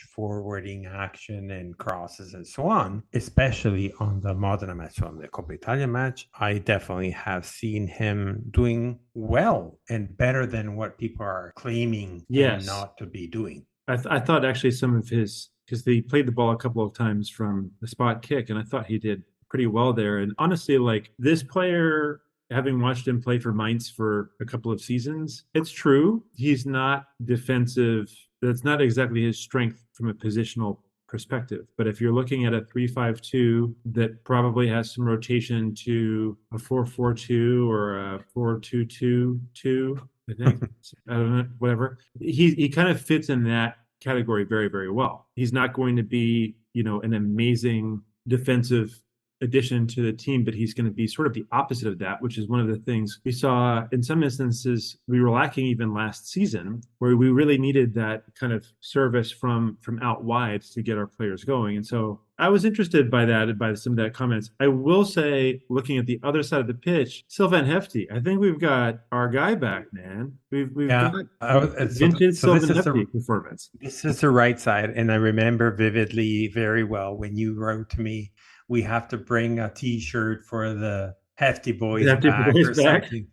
/ forwarding action and crosses and so on, especially on the Modena match, on the Coppa Italia match, I definitely have seen him doing well and better than what people are claiming and not to be doing. I thought actually some of his, because he played the ball a couple of times from the spot kick, and I thought he did pretty well there. And honestly, like this player, having watched him play for Mainz for a couple of seasons, it's true he's not defensive. That's not exactly his strength from a positional perspective. But if you're looking at a 3-5-2 that probably has some rotation to a 4-4-2 or a 4-2-2-2, I think, I don't know, whatever. He kind of fits in that category very, very well. He's not going to be, an amazing defensive addition to the team, but he's going to be sort of the opposite of that, which is one of the things we saw in some instances we were lacking even last season, where we really needed that kind of service from out wide to get our players going. And so I was interested by some of that comments. I will say, looking at the other side of the pitch, Sylvain Hefty, I think we've got our guy back, man. We've got vintage Sylvain Hefty performance. This is the right side, and I remember vividly very well when you wrote to me, we have to bring a T-shirt for the Hefty Boys back or something.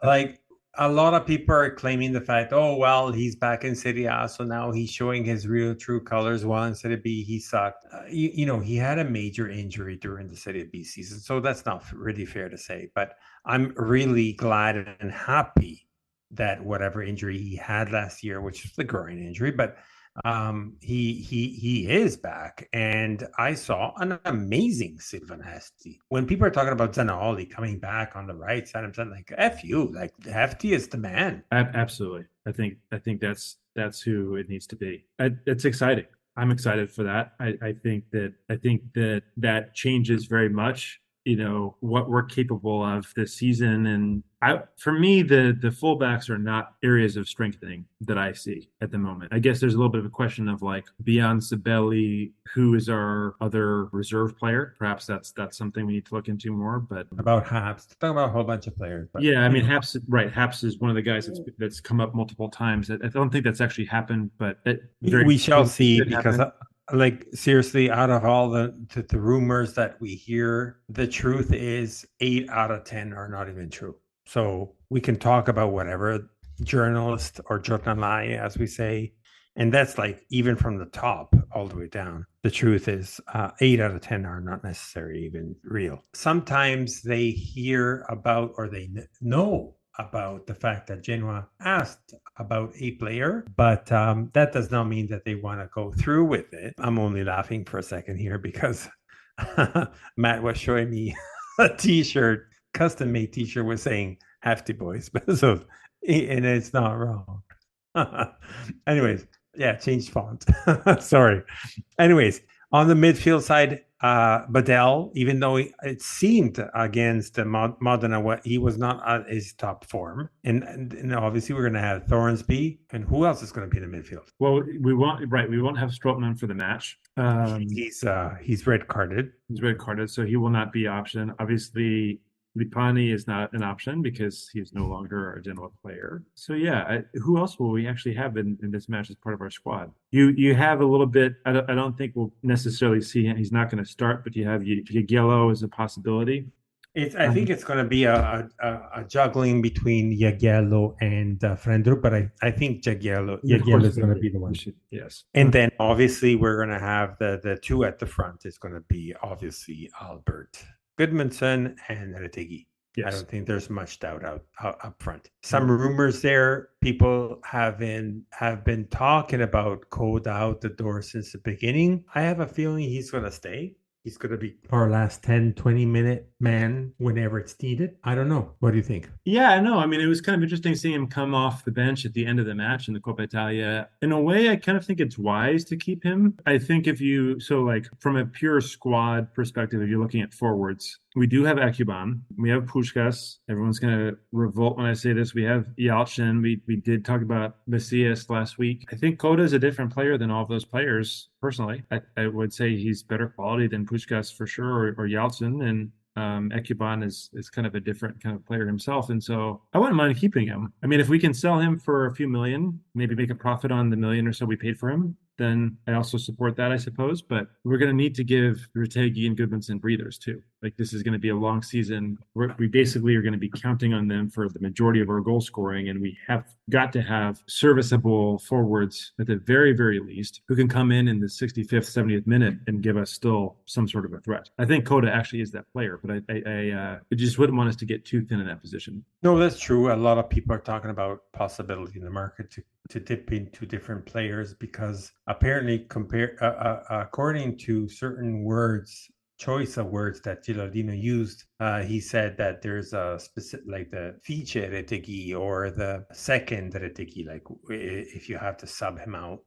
Like a lot of people are claiming the fact, oh, well, he's back in Serie A, so now he's showing his real true colors. While in Serie B, he sucked. He had a major injury during the Serie B season, so that's not really fair to say. But I'm really glad and happy that whatever injury he had last year, which was the groin injury, but he is back, and I saw an amazing Sylvain Hefty. When people are talking about Zanaoli coming back on the right side, I'm saying like F you, like Hefty is the man. Absolutely. I think that's who it needs to be. It's exciting. I'm excited for that. I think that changes very much, what we're capable of this season. And for me, the fullbacks are not areas of strengthening that I see at the moment. I guess there's a little bit of a question of like beyond Sabelli, who is our other reserve player? Perhaps that's something we need to look into more. But about Haps, talking about a whole bunch of players. But, yeah, I mean Haps, right? Haps is one of the guys that's come up multiple times. I don't think that's actually happened, but we shall see, because like seriously, out of all the rumors that we hear, the truth is 8 out of 10 are not even true. So we can talk about whatever journalist or giornalai, as we say, and that's like even from the top all the way down. The truth is 8 out of 10 are not necessarily even real. Sometimes they hear about or they know about the fact that Genoa asked about a player, but that does not mean that they want to go through with it. I'm only laughing for a second here because Matt was showing me a T-shirt, custom-made T-shirt, was saying Hefty Boys, and it's not wrong. Anyways, yeah, changed font. Sorry. Anyways, on the midfield side, Badel, even though it seemed against Modena, he was not at his top form, and obviously we're going to have Thornsby, and who else is going to be in the midfield? Well, we won't have Strootman for the match. He's red carded. He's red carded, so he will not be option. Obviously, Lipani is not an option because he's no longer a Genoa player. So yeah, who else will we actually have in this match as part of our squad? You have a little bit. I don't think we'll necessarily see him. He's not going to start, but you have Jagiello as a possibility. I think it's going to be a juggling between Jagiello and Frendrup, but I think Jagiello is going to be the one. Yes. And then obviously we're going to have the two at the front. It's going to be obviously Albert Goodmanson and Retegui. Yes. I don't think there's much doubt up front. Some rumors there. People have been talking about Code out the door since the beginning. I have a feeling he's going to stay. He's going to be our last 10, 20 minute man whenever it's needed. I don't know. What do you think? Yeah, I know. I mean, it was kind of interesting seeing him come off the bench at the end of the match in the Coppa Italia. In a way, I kind of think it's wise to keep him. I think so like from a pure squad perspective, if you're looking at forwards, we do have Ekuban, we have Puskás. Everyone's going to revolt when I say this. We have Yalchin. We did talk about Macias last week. I think Coda is a different player than all of those players. Personally, I would say he's better quality than Puskás for sure, or Yalchin, and Ekuban is kind of a different kind of player himself. And so I wouldn't mind keeping him. I mean, if we can sell him for a few million, maybe make a profit on the million or so we paid for him, then I also support that, I suppose. But we're going to need to give Retegui and Goodmanson breathers too. Like this is going to be a long season. We basically are going to be counting on them for the majority of our goal scoring. And we have got to have serviceable forwards at the very, very least who can come in the 65th, 70th minute and give us still some sort of a threat. I think Coda actually is that player, but I just wouldn't want us to get too thin in that position. No, that's true. A lot of people are talking about possibility in the market to dip into different players because apparently according to certain choice of words that Gilardino used, he said that there's a specific, like the fiche Retegui or the second Retegui, like if you have to sub him out,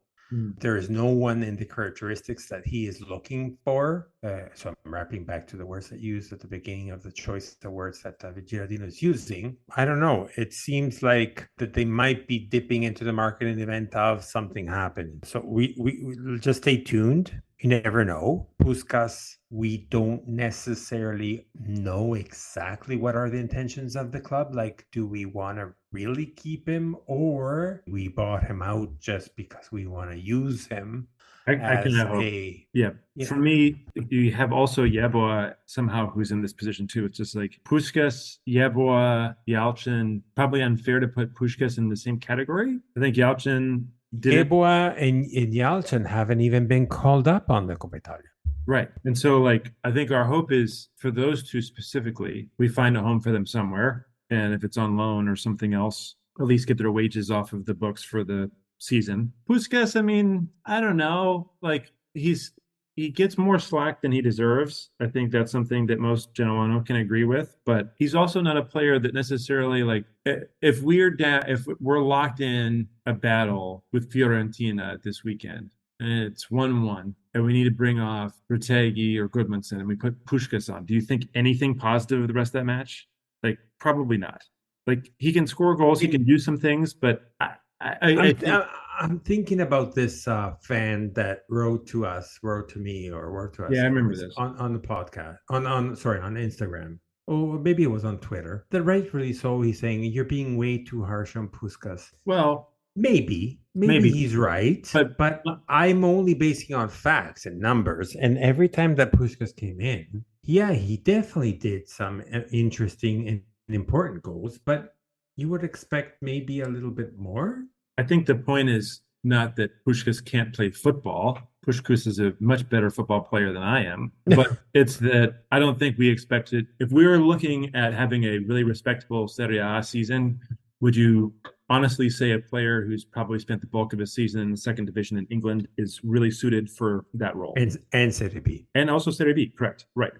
there is no one in the characteristics that he is looking for. So I'm wrapping back to the words that you used at the beginning of the choice, the words that Gilardino is using. I don't know. It seems like that they might be dipping into the market in the event of something happening. So we just stay tuned. You never know. Puskás, we don't necessarily know exactly what are the intentions of the club. Like, do we want to really keep him, or we bought him out just because we want to use him? I can have For me, you have also Yeboah somehow who's in this position too. It's just like Puskás, Yeboah, Yalchin. Probably unfair to put Puskás in the same category. I think Yalchin Yeboah and Yalchin haven't even been called up on the Coppa Italia. Right. And so like I think our hope is for those two specifically, we find a home for them somewhere. And if it's on loan or something else, at least get their wages off of the books for the season. Puskás, I mean, I don't know. Like he gets more slack than he deserves. I think that's something that most Genoa can agree with. But he's also not a player that necessarily like if we're locked in a battle with Fiorentina this weekend and it's 1-1 and we need to bring off Retegui or Goodmanson and we put Puskás on, do you think anything positive of the rest of that match? Like probably not. Like he can score goals, he can do some things, but I'm thinking about this fan that wrote to me. Yeah, I remember this on the podcast on Instagram. Oh, maybe it was on Twitter. That rightfully so. He's saying you're being way too harsh on Puskás. Well, maybe he's right, but I'm only basing on facts and numbers. And every time that Puskás came in, yeah, he definitely did some interesting and important goals, but you would expect maybe a little bit more. I think the point is not that Puskás can't play football. Puskás is a much better football player than I am, but it's that I don't think we expected. If we were looking at having a really respectable Serie A season, would you honestly say a player who's probably spent the bulk of his season in the second division in England is really suited for that role? And Serie B. And also Serie B, correct. Right.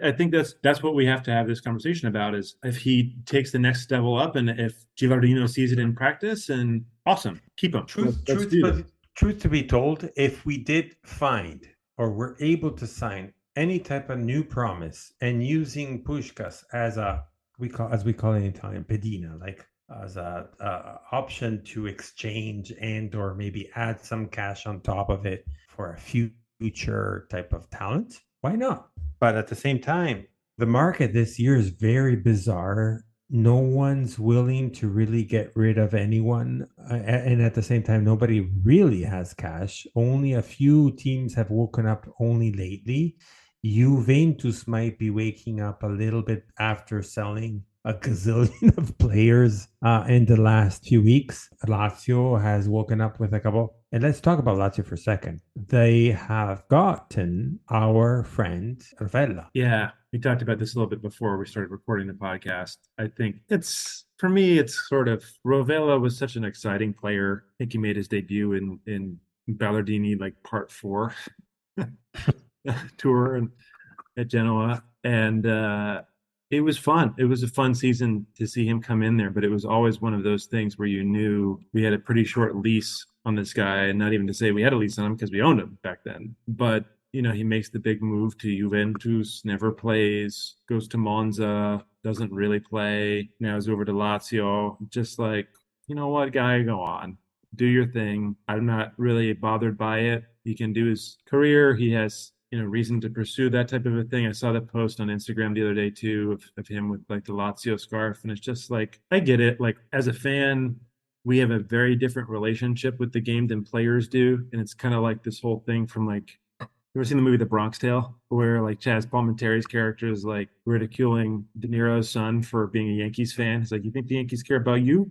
I think that's what we have to have this conversation about is if he takes the next level up and if Gilardino sees it in practice, and awesome, keep him. Truth to be told, if we did find or were able to sign any type of new promise and using Puskás as we call it in Italian, pedina, like as a option to exchange and or maybe add some cash on top of it for a future type of talent, why not? But at the same time, the market this year is very bizarre. No one's willing to really get rid of anyone. And at the same time, nobody really has cash. Only a few teams have woken up only lately. Juventus might be waking up a little bit after selling a gazillion of players in the last few weeks. Lazio has woken up with a couple. And let's talk about Lazio for a second. They have gotten our friend Ravella. Yeah, we talked about this a little bit before we started recording the podcast. I think for me, it's sort of Ravella was such an exciting player. I think he made his debut in Ballardini like part 4 tour, and at Genoa, and it was fun. It was a fun season to see him come in there, but it was always one of those things where you knew we had a pretty short lease on this guy, and not even to say we had a lease on him because we owned him back then. But he makes the big move to Juventus, never plays, goes to Monza, doesn't really play. Now he's over to Lazio. Just like, you know what, guy, go on, do your thing. I'm not really bothered by it. He can do his career. He has reason to pursue that type of a thing. I saw that post on Instagram the other day too of him with like the Lazio scarf, and it's just like, I get it. Like, as a fan, we have a very different relationship with the game than players do, and it's kind of like this whole thing from like, you ever seen the movie The Bronx Tale, where like Chaz Palminteri's character is like ridiculing De Niro's son for being a Yankees fan? He's like, you think the Yankees care about you?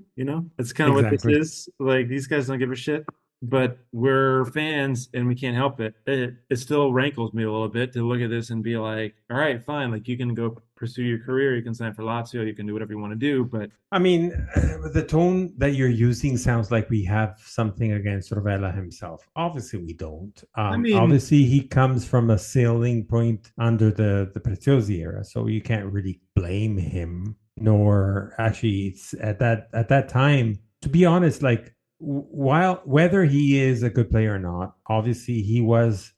That's kind of what this is. Like, these guys don't give a shit, but we're fans and we can't help it. It still rankles me a little bit to look at this and be like, all right, fine. Like, you can go pursue your career. You can sign for Lazio. You can do whatever you want to do. But I mean, the tone that you're using sounds like we have something against Rovella himself. Obviously, we don't. Obviously, he comes from a sailing point under the Preziosi era, so you can't really blame him. Nor actually, it's at that time. To be honest, like, while whether he is a good player or not, obviously he was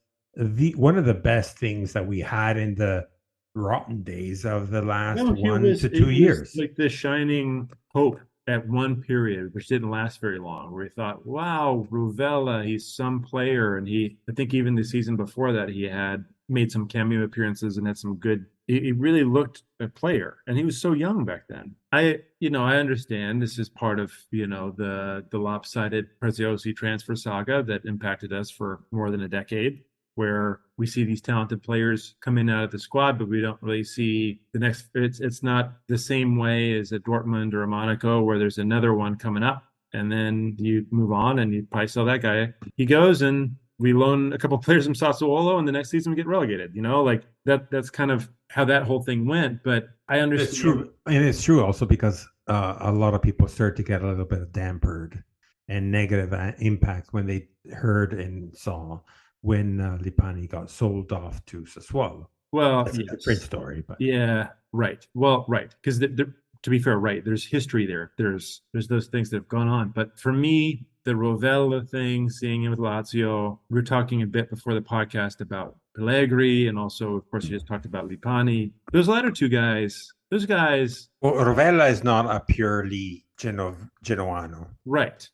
one of the best things that we had in the rotten days of the last 1 to 2 years. Like the shining hope at one period, which didn't last very long, where we thought, wow, Rovella, he's some player. And I think even the season before that, he had made some cameo appearances and had some good, he really looked a player, and he was so young back then. I understand this is part of, the lopsided Preziosi transfer saga that impacted us for more than a decade, where we see these talented players come in out of the squad, but we don't really see the next. It's not the same way as a Dortmund or a Monaco, where there's another one coming up, and then you move on and you probably sell that guy. He goes, and we loan a couple of players from Sassuolo, and the next season we get relegated. Like that's kind of how that whole thing went. But I understand. It's true, and it's true also because a lot of people start to get a little bit dampered and negative impact when they heard and saw when Lipani got sold off to Sassuolo. Well, that's a different story, but yeah, right. Well, right, because to be fair, right, there's history there. There's those things that have gone on. But for me, the Rovella thing, seeing him with Lazio, we were talking a bit before the podcast about Pellegrini, and also, of course, you just talked about Lipani. Those latter two guys, those guys. Well, Rovella is not a purely Genoano, right?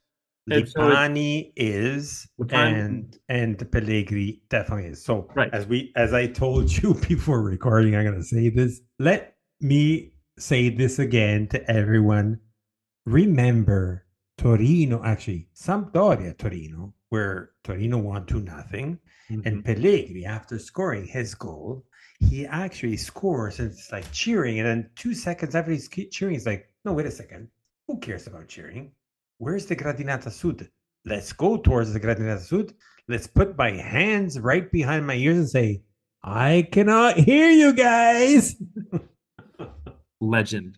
Lipani is, and Pellegrini definitely is. So, right. As I told you before recording, I'm going to say this. Let me say this again to everyone. Remember Torino, actually Sampdoria Torino, where Torino won 2-0, mm-hmm. And Pellegrini, after scoring his goal, he actually scores and it's like cheering, and then 2 seconds after he's cheering, he's like, no, wait a second, who cares about cheering? Where's the Gradinata Sud? Let's go towards the Gradinata Sud. Let's put my hands right behind my ears and say, I cannot hear you guys. Legend.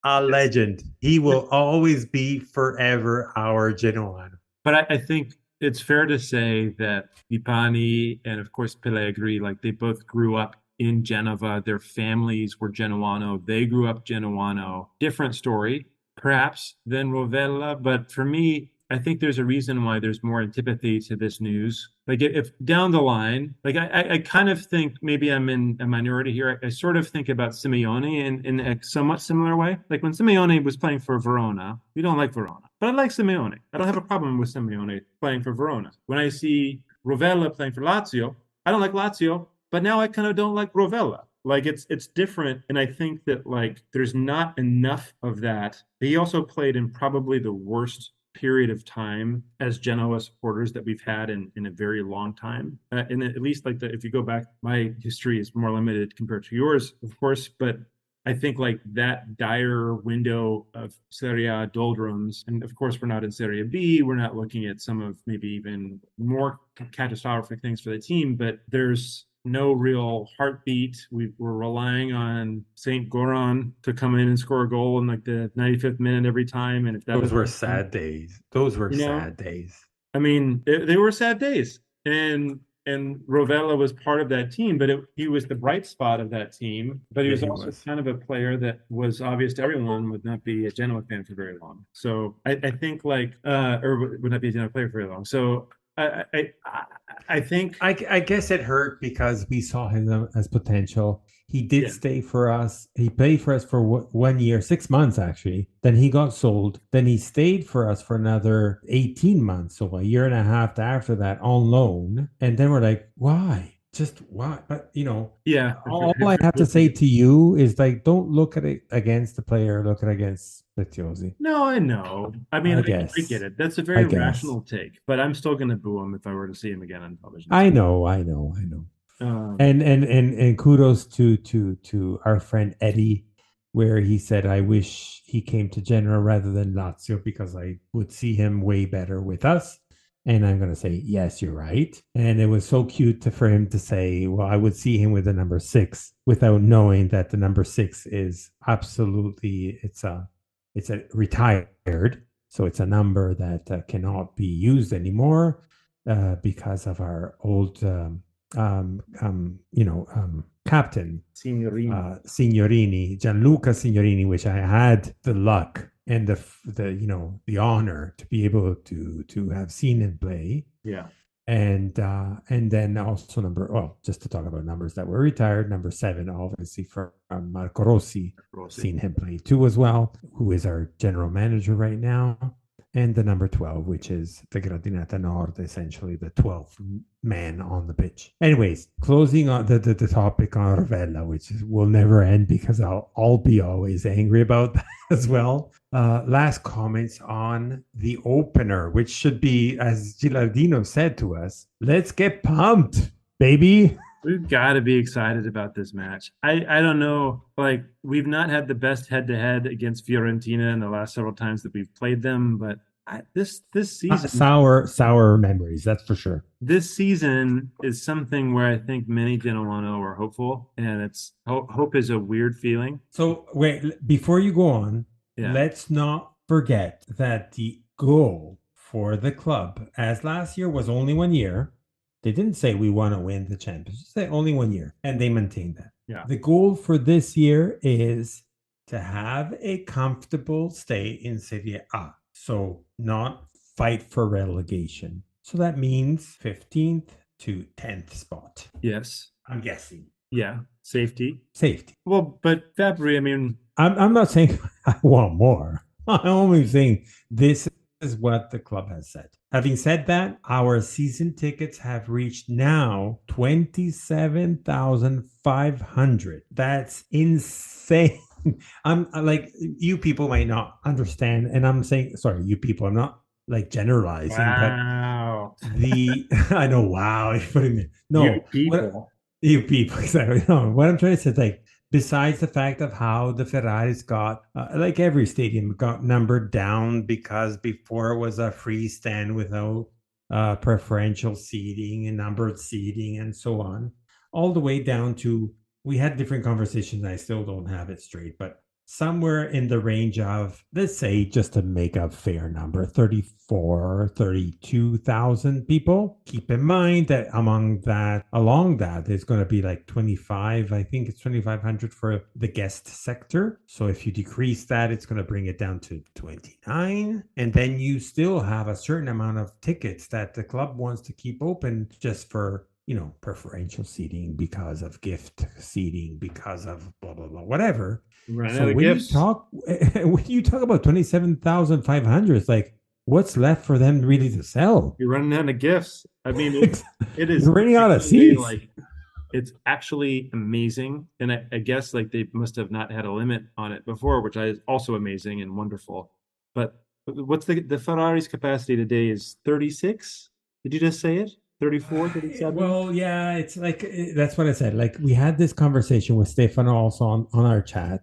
A legend. He will always be forever our Genoan. But I think it's fair to say that Lipani and, of course, Pellegrini, like, they both grew up in Genova. Their families were Genoano. They grew up Genoano. Different story, perhaps, than Rovella. But for me, I think there's a reason why there's more antipathy to this news. Like, if down the line, like, I kind of think maybe I'm in a minority here. I sort of think about Simeone in a somewhat similar way. Like, when Simeone was playing for Verona, we don't like Verona, but I like Simeone. I don't have a problem with Simeone playing for Verona. When I see Rovella playing for Lazio, I don't like Lazio, but now I kind of don't like Rovella. Like, it's different, and I think that, like, there's not enough of that. He also played in probably the worst period of time as Genoa supporters that we've had in a very long time. And at least, like, if you go back, my history is more limited compared to yours, of course, but I think, like, that dire window of Serie A doldrums, and of course we're not in Serie B, we're not looking at some of maybe even more catastrophic things for the team, but there's no real heartbeat. We're relying on Saint Goran to come in and score a goal in, like, the 95th minute every time. And if that those were sad days. Those were sad days. I mean, they were sad days. And and Rovella was part of that team, but he was the bright spot of that team. But he was also kind of a player that was obvious to everyone would not be a Genoa fan for very long. So I think or would not be a Genoa player for very long. So I think I guess it hurt because we saw him as potential. He did stay for us. He played for us for 1 year, 6 months actually. Then he got sold. Then he stayed for us for another 18 months, so a year and a half after that on loan. And then we're like, why? Just why? But all I have to say to you is like, don't look at it against the player. Look at it against Preziosi. No, I know. I mean, I get it. That's a very rational take, but I'm still going to boo him if I were to see him again on television. I know. And kudos to our friend Eddie, where he said, I wish he came to Genoa rather than Lazio because I would see him way better with us. And I'm going to say, yes, you're right. And it was so cute for him to say, well, I would see him with the number 6 without knowing that the number 6 is absolutely, it's a retired. So it's a number that cannot be used anymore because of our old captain Signorini, Gianluca Signorini, which I had the luck and the honor to be able to have seen him play. Yeah. And then also just to talk about numbers that were retired, number 7, obviously from Marco Rossi. Seen him play too as well, who is our general manager right now. And the number 12, which is the Gradinata Nord, essentially the 12th man on the pitch. Anyways, closing on the topic on Rovella, which will never end because I'll be always angry about that as well. Last comments on the opener, which should be, as Gilardino said to us, let's get pumped, baby. We've got to be excited about this match. I don't know, like we've not had the best head-to-head against Fiorentina in the last several times that we've played them, but this season sour memories, that's for sure. This season is something where I think many Genoano are hopeful, and it's hope is a weird feeling. So wait, before you go on, let's not forget that the goal for the club, as last year was only 1 year. They didn't say we want to win the championship. They said only 1 year, and they maintained that. Yeah. The goal for this year is to have a comfortable stay in Serie A. So not fight for relegation. So that means 15th to 10th spot. Yes. I'm guessing. Yeah. Safety. Well, but Fabry, I mean... I'm not saying I want more. I'm only saying this is what the club has said. Having said that, our season tickets have reached now 27,500. That's insane. I'm like, you people might not understand, and I'm saying, sorry, you people, I'm not like generalizing. Wow. But I know, wow. No, you people, exactly. No, what I'm trying to say is like, besides the fact of how the Ferraris got, like every stadium, got numbered down because before it was a free stand without preferential seating and numbered seating and so on, all the way down to, we had different conversations. I still don't have it straight, but somewhere in the range of, let's say, just to make a fair number, 34, 32,000 people. Keep in mind that along that, there's going to be like 25, I think it's 2,500 for the guest sector. So if you decrease that, it's going to bring it down to 29. And then you still have a certain amount of tickets that the club wants to keep open just for, preferential seating, because of gift seating, because of blah, blah, blah, whatever. Right. So when you talk about 27,500, it's like, what's left for them really to sell? You're running out of gifts. I mean, it is You're running out of seats. Like, it's actually amazing. And I guess like they must have not had a limit on it before, which is also amazing and wonderful. But what's the Ferrari's capacity today is 36? Did you just say it? 34, 37? Well, yeah, it's like, that's what I said. Like, we had this conversation with Stefano also on our chat.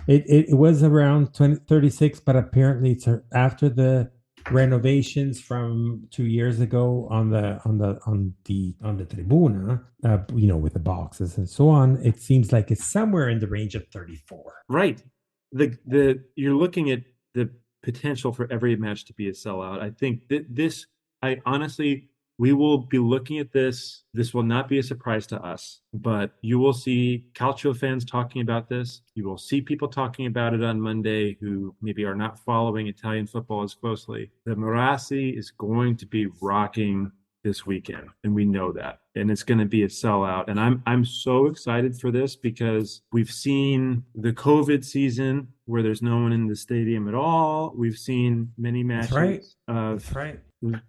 It was around 36, but apparently it's after the renovations from 2 years ago on the tribuna, with the boxes and so on. It seems like it's somewhere in the range of 34. Right. You're looking at the potential for every match to be a sellout. I think that I honestly we will be looking at this. This will not be a surprise to us, but you will see Calcio fans talking about this. You will see people talking about it on Monday who maybe are not following Italian football as closely. The Marassi is going to be rocking this weekend, and we know that, and it's going to be a sellout. And I'm so excited for this because we've seen the COVID season where there's no one in the stadium at all. We've seen many matches of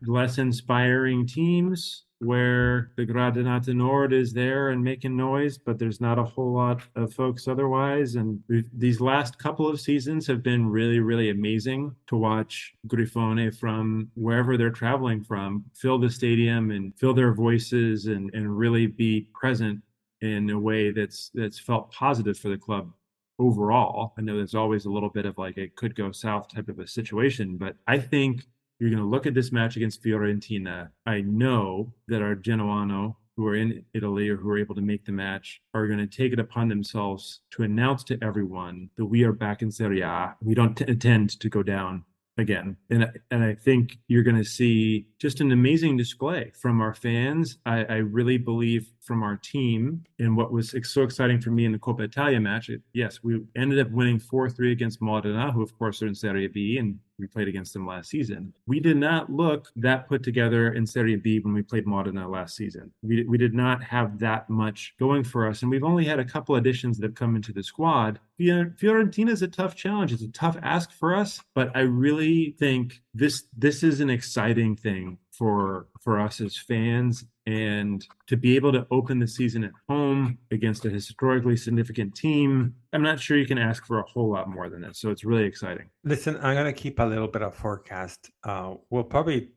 less inspiring teams where the Gradinata Nord is there and making noise, but there's not a whole lot of folks otherwise. And these last couple of seasons have been really, really amazing to watch Grifone from wherever they're traveling from fill the stadium and fill their voices and really be present in a way that's felt positive for the club overall. I know there's always a little bit of like it could go south type of a situation, but I think you're going to look at this match against Fiorentina. I know that our Genoano who are in Italy or who are able to make the match are going to take it upon themselves to announce to everyone that we are back in Serie A. We don't intend to go down again. And I think you're going to see just an amazing display from our fans. I really believe from our team. And what was so exciting for me in the Coppa Italia match, yes, we ended up winning 4-3 against Modena, who of course are in Serie B, and we played against them last season. We did not look that put together in Serie B when we played Modena last season. We did not have that much going for us, and we've only had a couple additions that have come into the squad. Fiorentina is a tough challenge. It's a tough ask for us, but I really think this is an exciting thing for us as fans, and to be able to open the season at home against a historically significant team, I'm not sure you can ask for a whole lot more than this. So it's really exciting. Listen, I'm going to keep a little bit of forecast. We'll probably,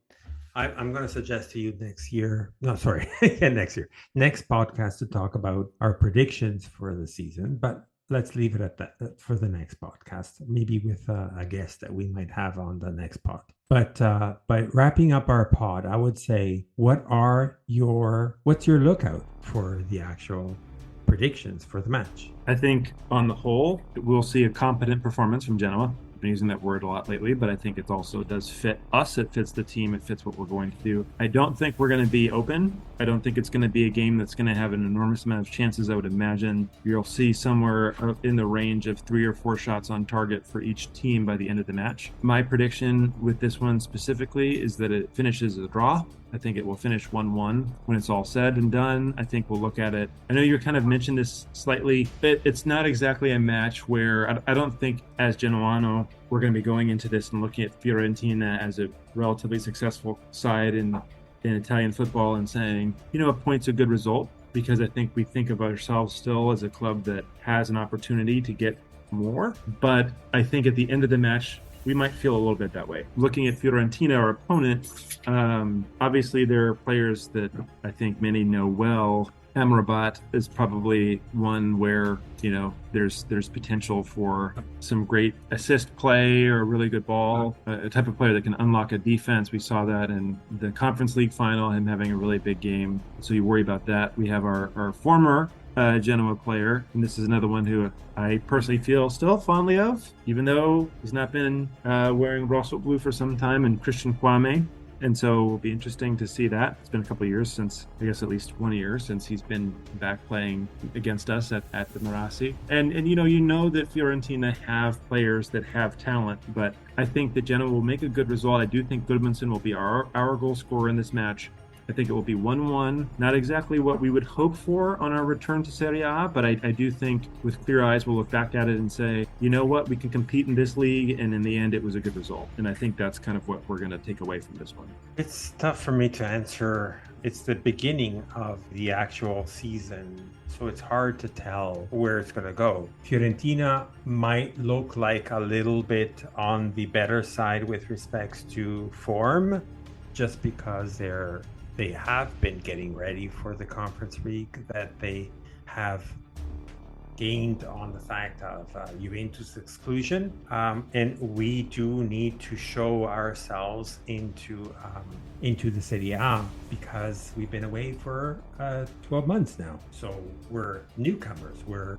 I'm going to suggest to you next year. No, sorry, next year, next podcast to talk about our predictions for the season. But let's leave it at that for the next podcast, maybe with a guest that we might have on the next pod. But by wrapping up our pod, I would say, what's your lookout for the actual predictions for the match? I think on the whole, we'll see a competent performance from Genoa. I've been using that word a lot lately, but I think it also does fit us. It fits the team. It fits what we're going to do. I don't think we're going to be open. I don't think it's going to be a game that's going to have an enormous amount of chances. I would imagine you'll see somewhere in the range of 3 or 4 shots on target for each team by the end of the match. My prediction with this one specifically is that it finishes a draw. I think it will finish 1-1 when it's all said and done. I think we'll look at it. I know you kind of mentioned this slightly. It's not exactly a match where I don't think as Genoano we're going to be going into this and looking at Fiorentina as a relatively successful side in Italian football and saying, a point's a good result, because I think we think of ourselves still as a club that has an opportunity to get more. But I think at the end of the match, we might feel a little bit that way. Looking at Fiorentina, our opponent, obviously there are players that I think many know well. Amrabat is probably one where, there's potential for some great assist play or a really good ball, a type of player that can unlock a defense. We saw that in the Conference League final, him having a really big game. So you worry about that. We have our former Genoa player, and this is another one who I personally feel still fondly of, even though he's not been wearing Rosso Blue for some time, and Christian Kwame. And so it'll be interesting to see that. It's been a couple of years since, I guess at least 1 year since he's been back playing against us at the Marassi. And you know that Fiorentina have players that have talent, but I think that Genoa will make a good result. I do think Gudmundsson will be our goal scorer in this match. I think it will be 1-1. Not exactly what we would hope for on our return to Serie A, but I do think with clear eyes we'll look back at it and say, you know what, we can compete in this league, and in the end it was a good result. And I think that's kind of what we're going to take away from this one. It's tough for me to answer. It's the beginning of the actual season, so it's hard to tell where it's going to go. Fiorentina might look like a little bit on the better side with respects to form, just because they have been getting ready for the Conference League, that they have gained on the fact of Juventus exclusion. And we do need to show ourselves into the Serie A, because we've been away for 12 months now. So we're newcomers. We're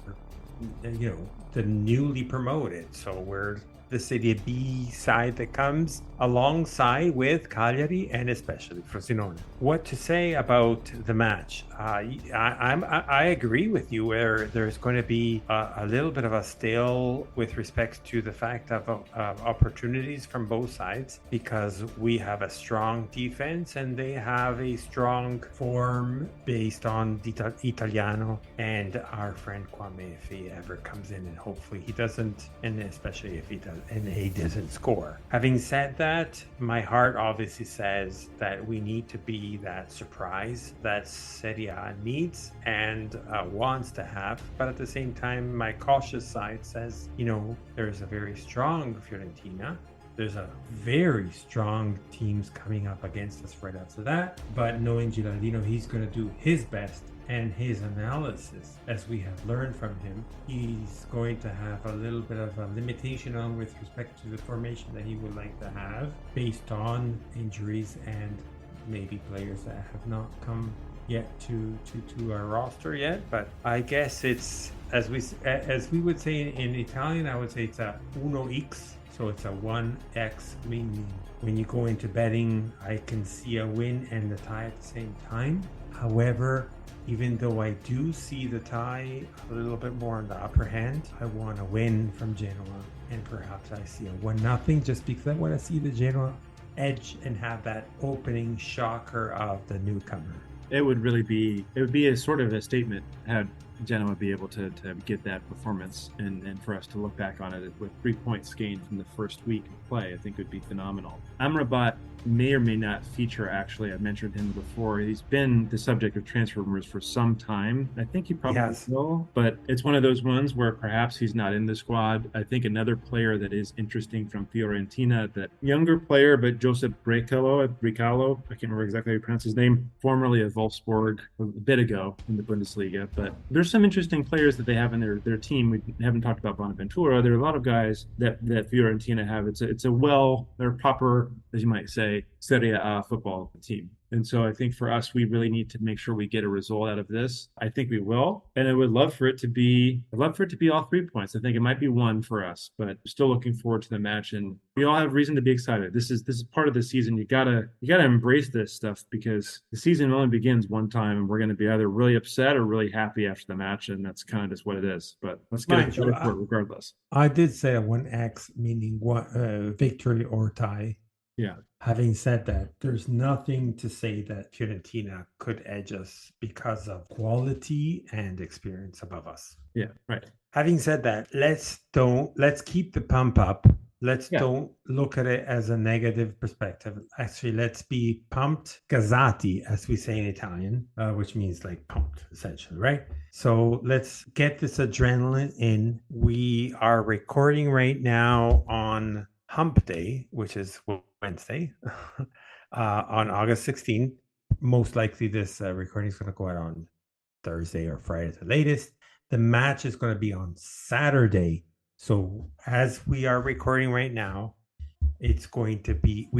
the newly promoted. So we're the Serie B side that comes alongside with Cagliari and especially Frosinone. What to say about the match? I agree with you where there's going to be a little bit of a stale with respect to the fact of opportunities from both sides, because we have a strong defense and they have a strong form based on Italiano and our friend Kwame, if he ever comes in, and hopefully he doesn't, and especially if he does and he doesn't score. Having said that, my heart obviously says that we need to be that surprise that Serie A needs and wants to have, but at the same time my cautious side says, there's a very strong Fiorentina, there's a very strong teams coming up against us right after that, but knowing Giraldino, he's going to do his best, and his analysis, as we have learned from him, he's going to have a little bit of a limitation on with respect to the formation that he would like to have based on injuries and maybe players that have not come yet to our roster yet. But I guess it's, as we would say in Italian, I would say it's a 1x. So it's a 1x, meaning when you go into betting, I can see a win and a tie at the same time. However, even though I do see the tie a little bit more on the upper hand, I want to win from Genoa, and perhaps I see a 1-0 just because I want to see the Genoa edge and have that opening shocker of the newcomer. It would be a sort of a statement had Genoa be able to get that performance, and for us to look back on it with 3 points gained from the first week of play, I think would be phenomenal. Amrabat may or may not feature, actually. I mentioned him before. He's been the subject of transfer rumors for some time. I think he probably will, but it's one of those ones where perhaps he's not in the squad. I think another player that is interesting from Fiorentina, that younger player, but Joseph Brecalo, I can't remember exactly how you pronounce his name, formerly of Wolfsburg a bit ago in the Bundesliga, but there's some interesting players that they have in their team. We haven't talked about Bonaventura. There are a lot of guys that Fiorentina have. They're proper, as you might say, Serie A football team. And so I think for us, we really need to make sure we get a result out of this. I think we will. And I would love for it to be all 3 points. I think it might be 1 for us, but still looking forward to the match. And we all have reason to be excited. This is part of the season. You gotta embrace this stuff, because the season only begins one time, and we're going to be either really upset or really happy after the match. And that's kind of just what it is. But let's get excited for it regardless. I did say a 1x, meaning victory or tie. Yeah. Having said that, there's nothing to say that Fiorentina could edge us because of quality and experience above us. Yeah, right. Having said that, let's keep the pump up. Don't look at it as a negative perspective. Actually, let's be pumped, gasati, as we say in Italian, which means like pumped, essentially, right? So let's get this adrenaline in. We are recording right now on Hump Day, which is Wednesday, on August 16th. Most likely this recording is going to go out on Thursday or Friday at the latest. The match is going to be on Saturday. So as we are recording right now, we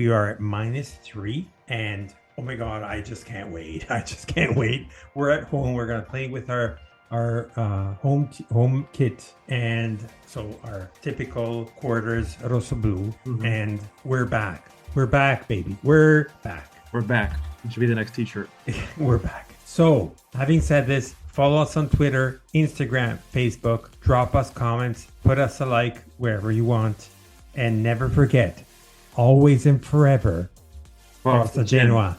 are at -3, and oh my God, I just can't wait. We're at home. We're going to play with our home kit, and so our typical quarters rosso blue, and we're back, baby, we're back. It should be the next t-shirt. We're back. So having said this, follow us on Twitter, Instagram, Facebook, drop us comments, put us a like wherever you want, and never forget, always and forever, Forza Genoa.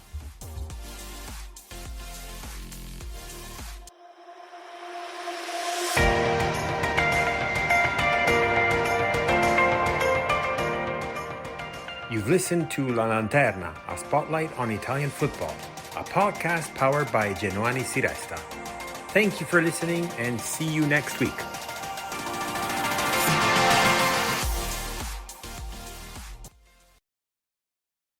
You've listened to La Lanterna, a spotlight on Italian football, a podcast powered by Genuani Si Resta. Thank you for listening, and see you next week.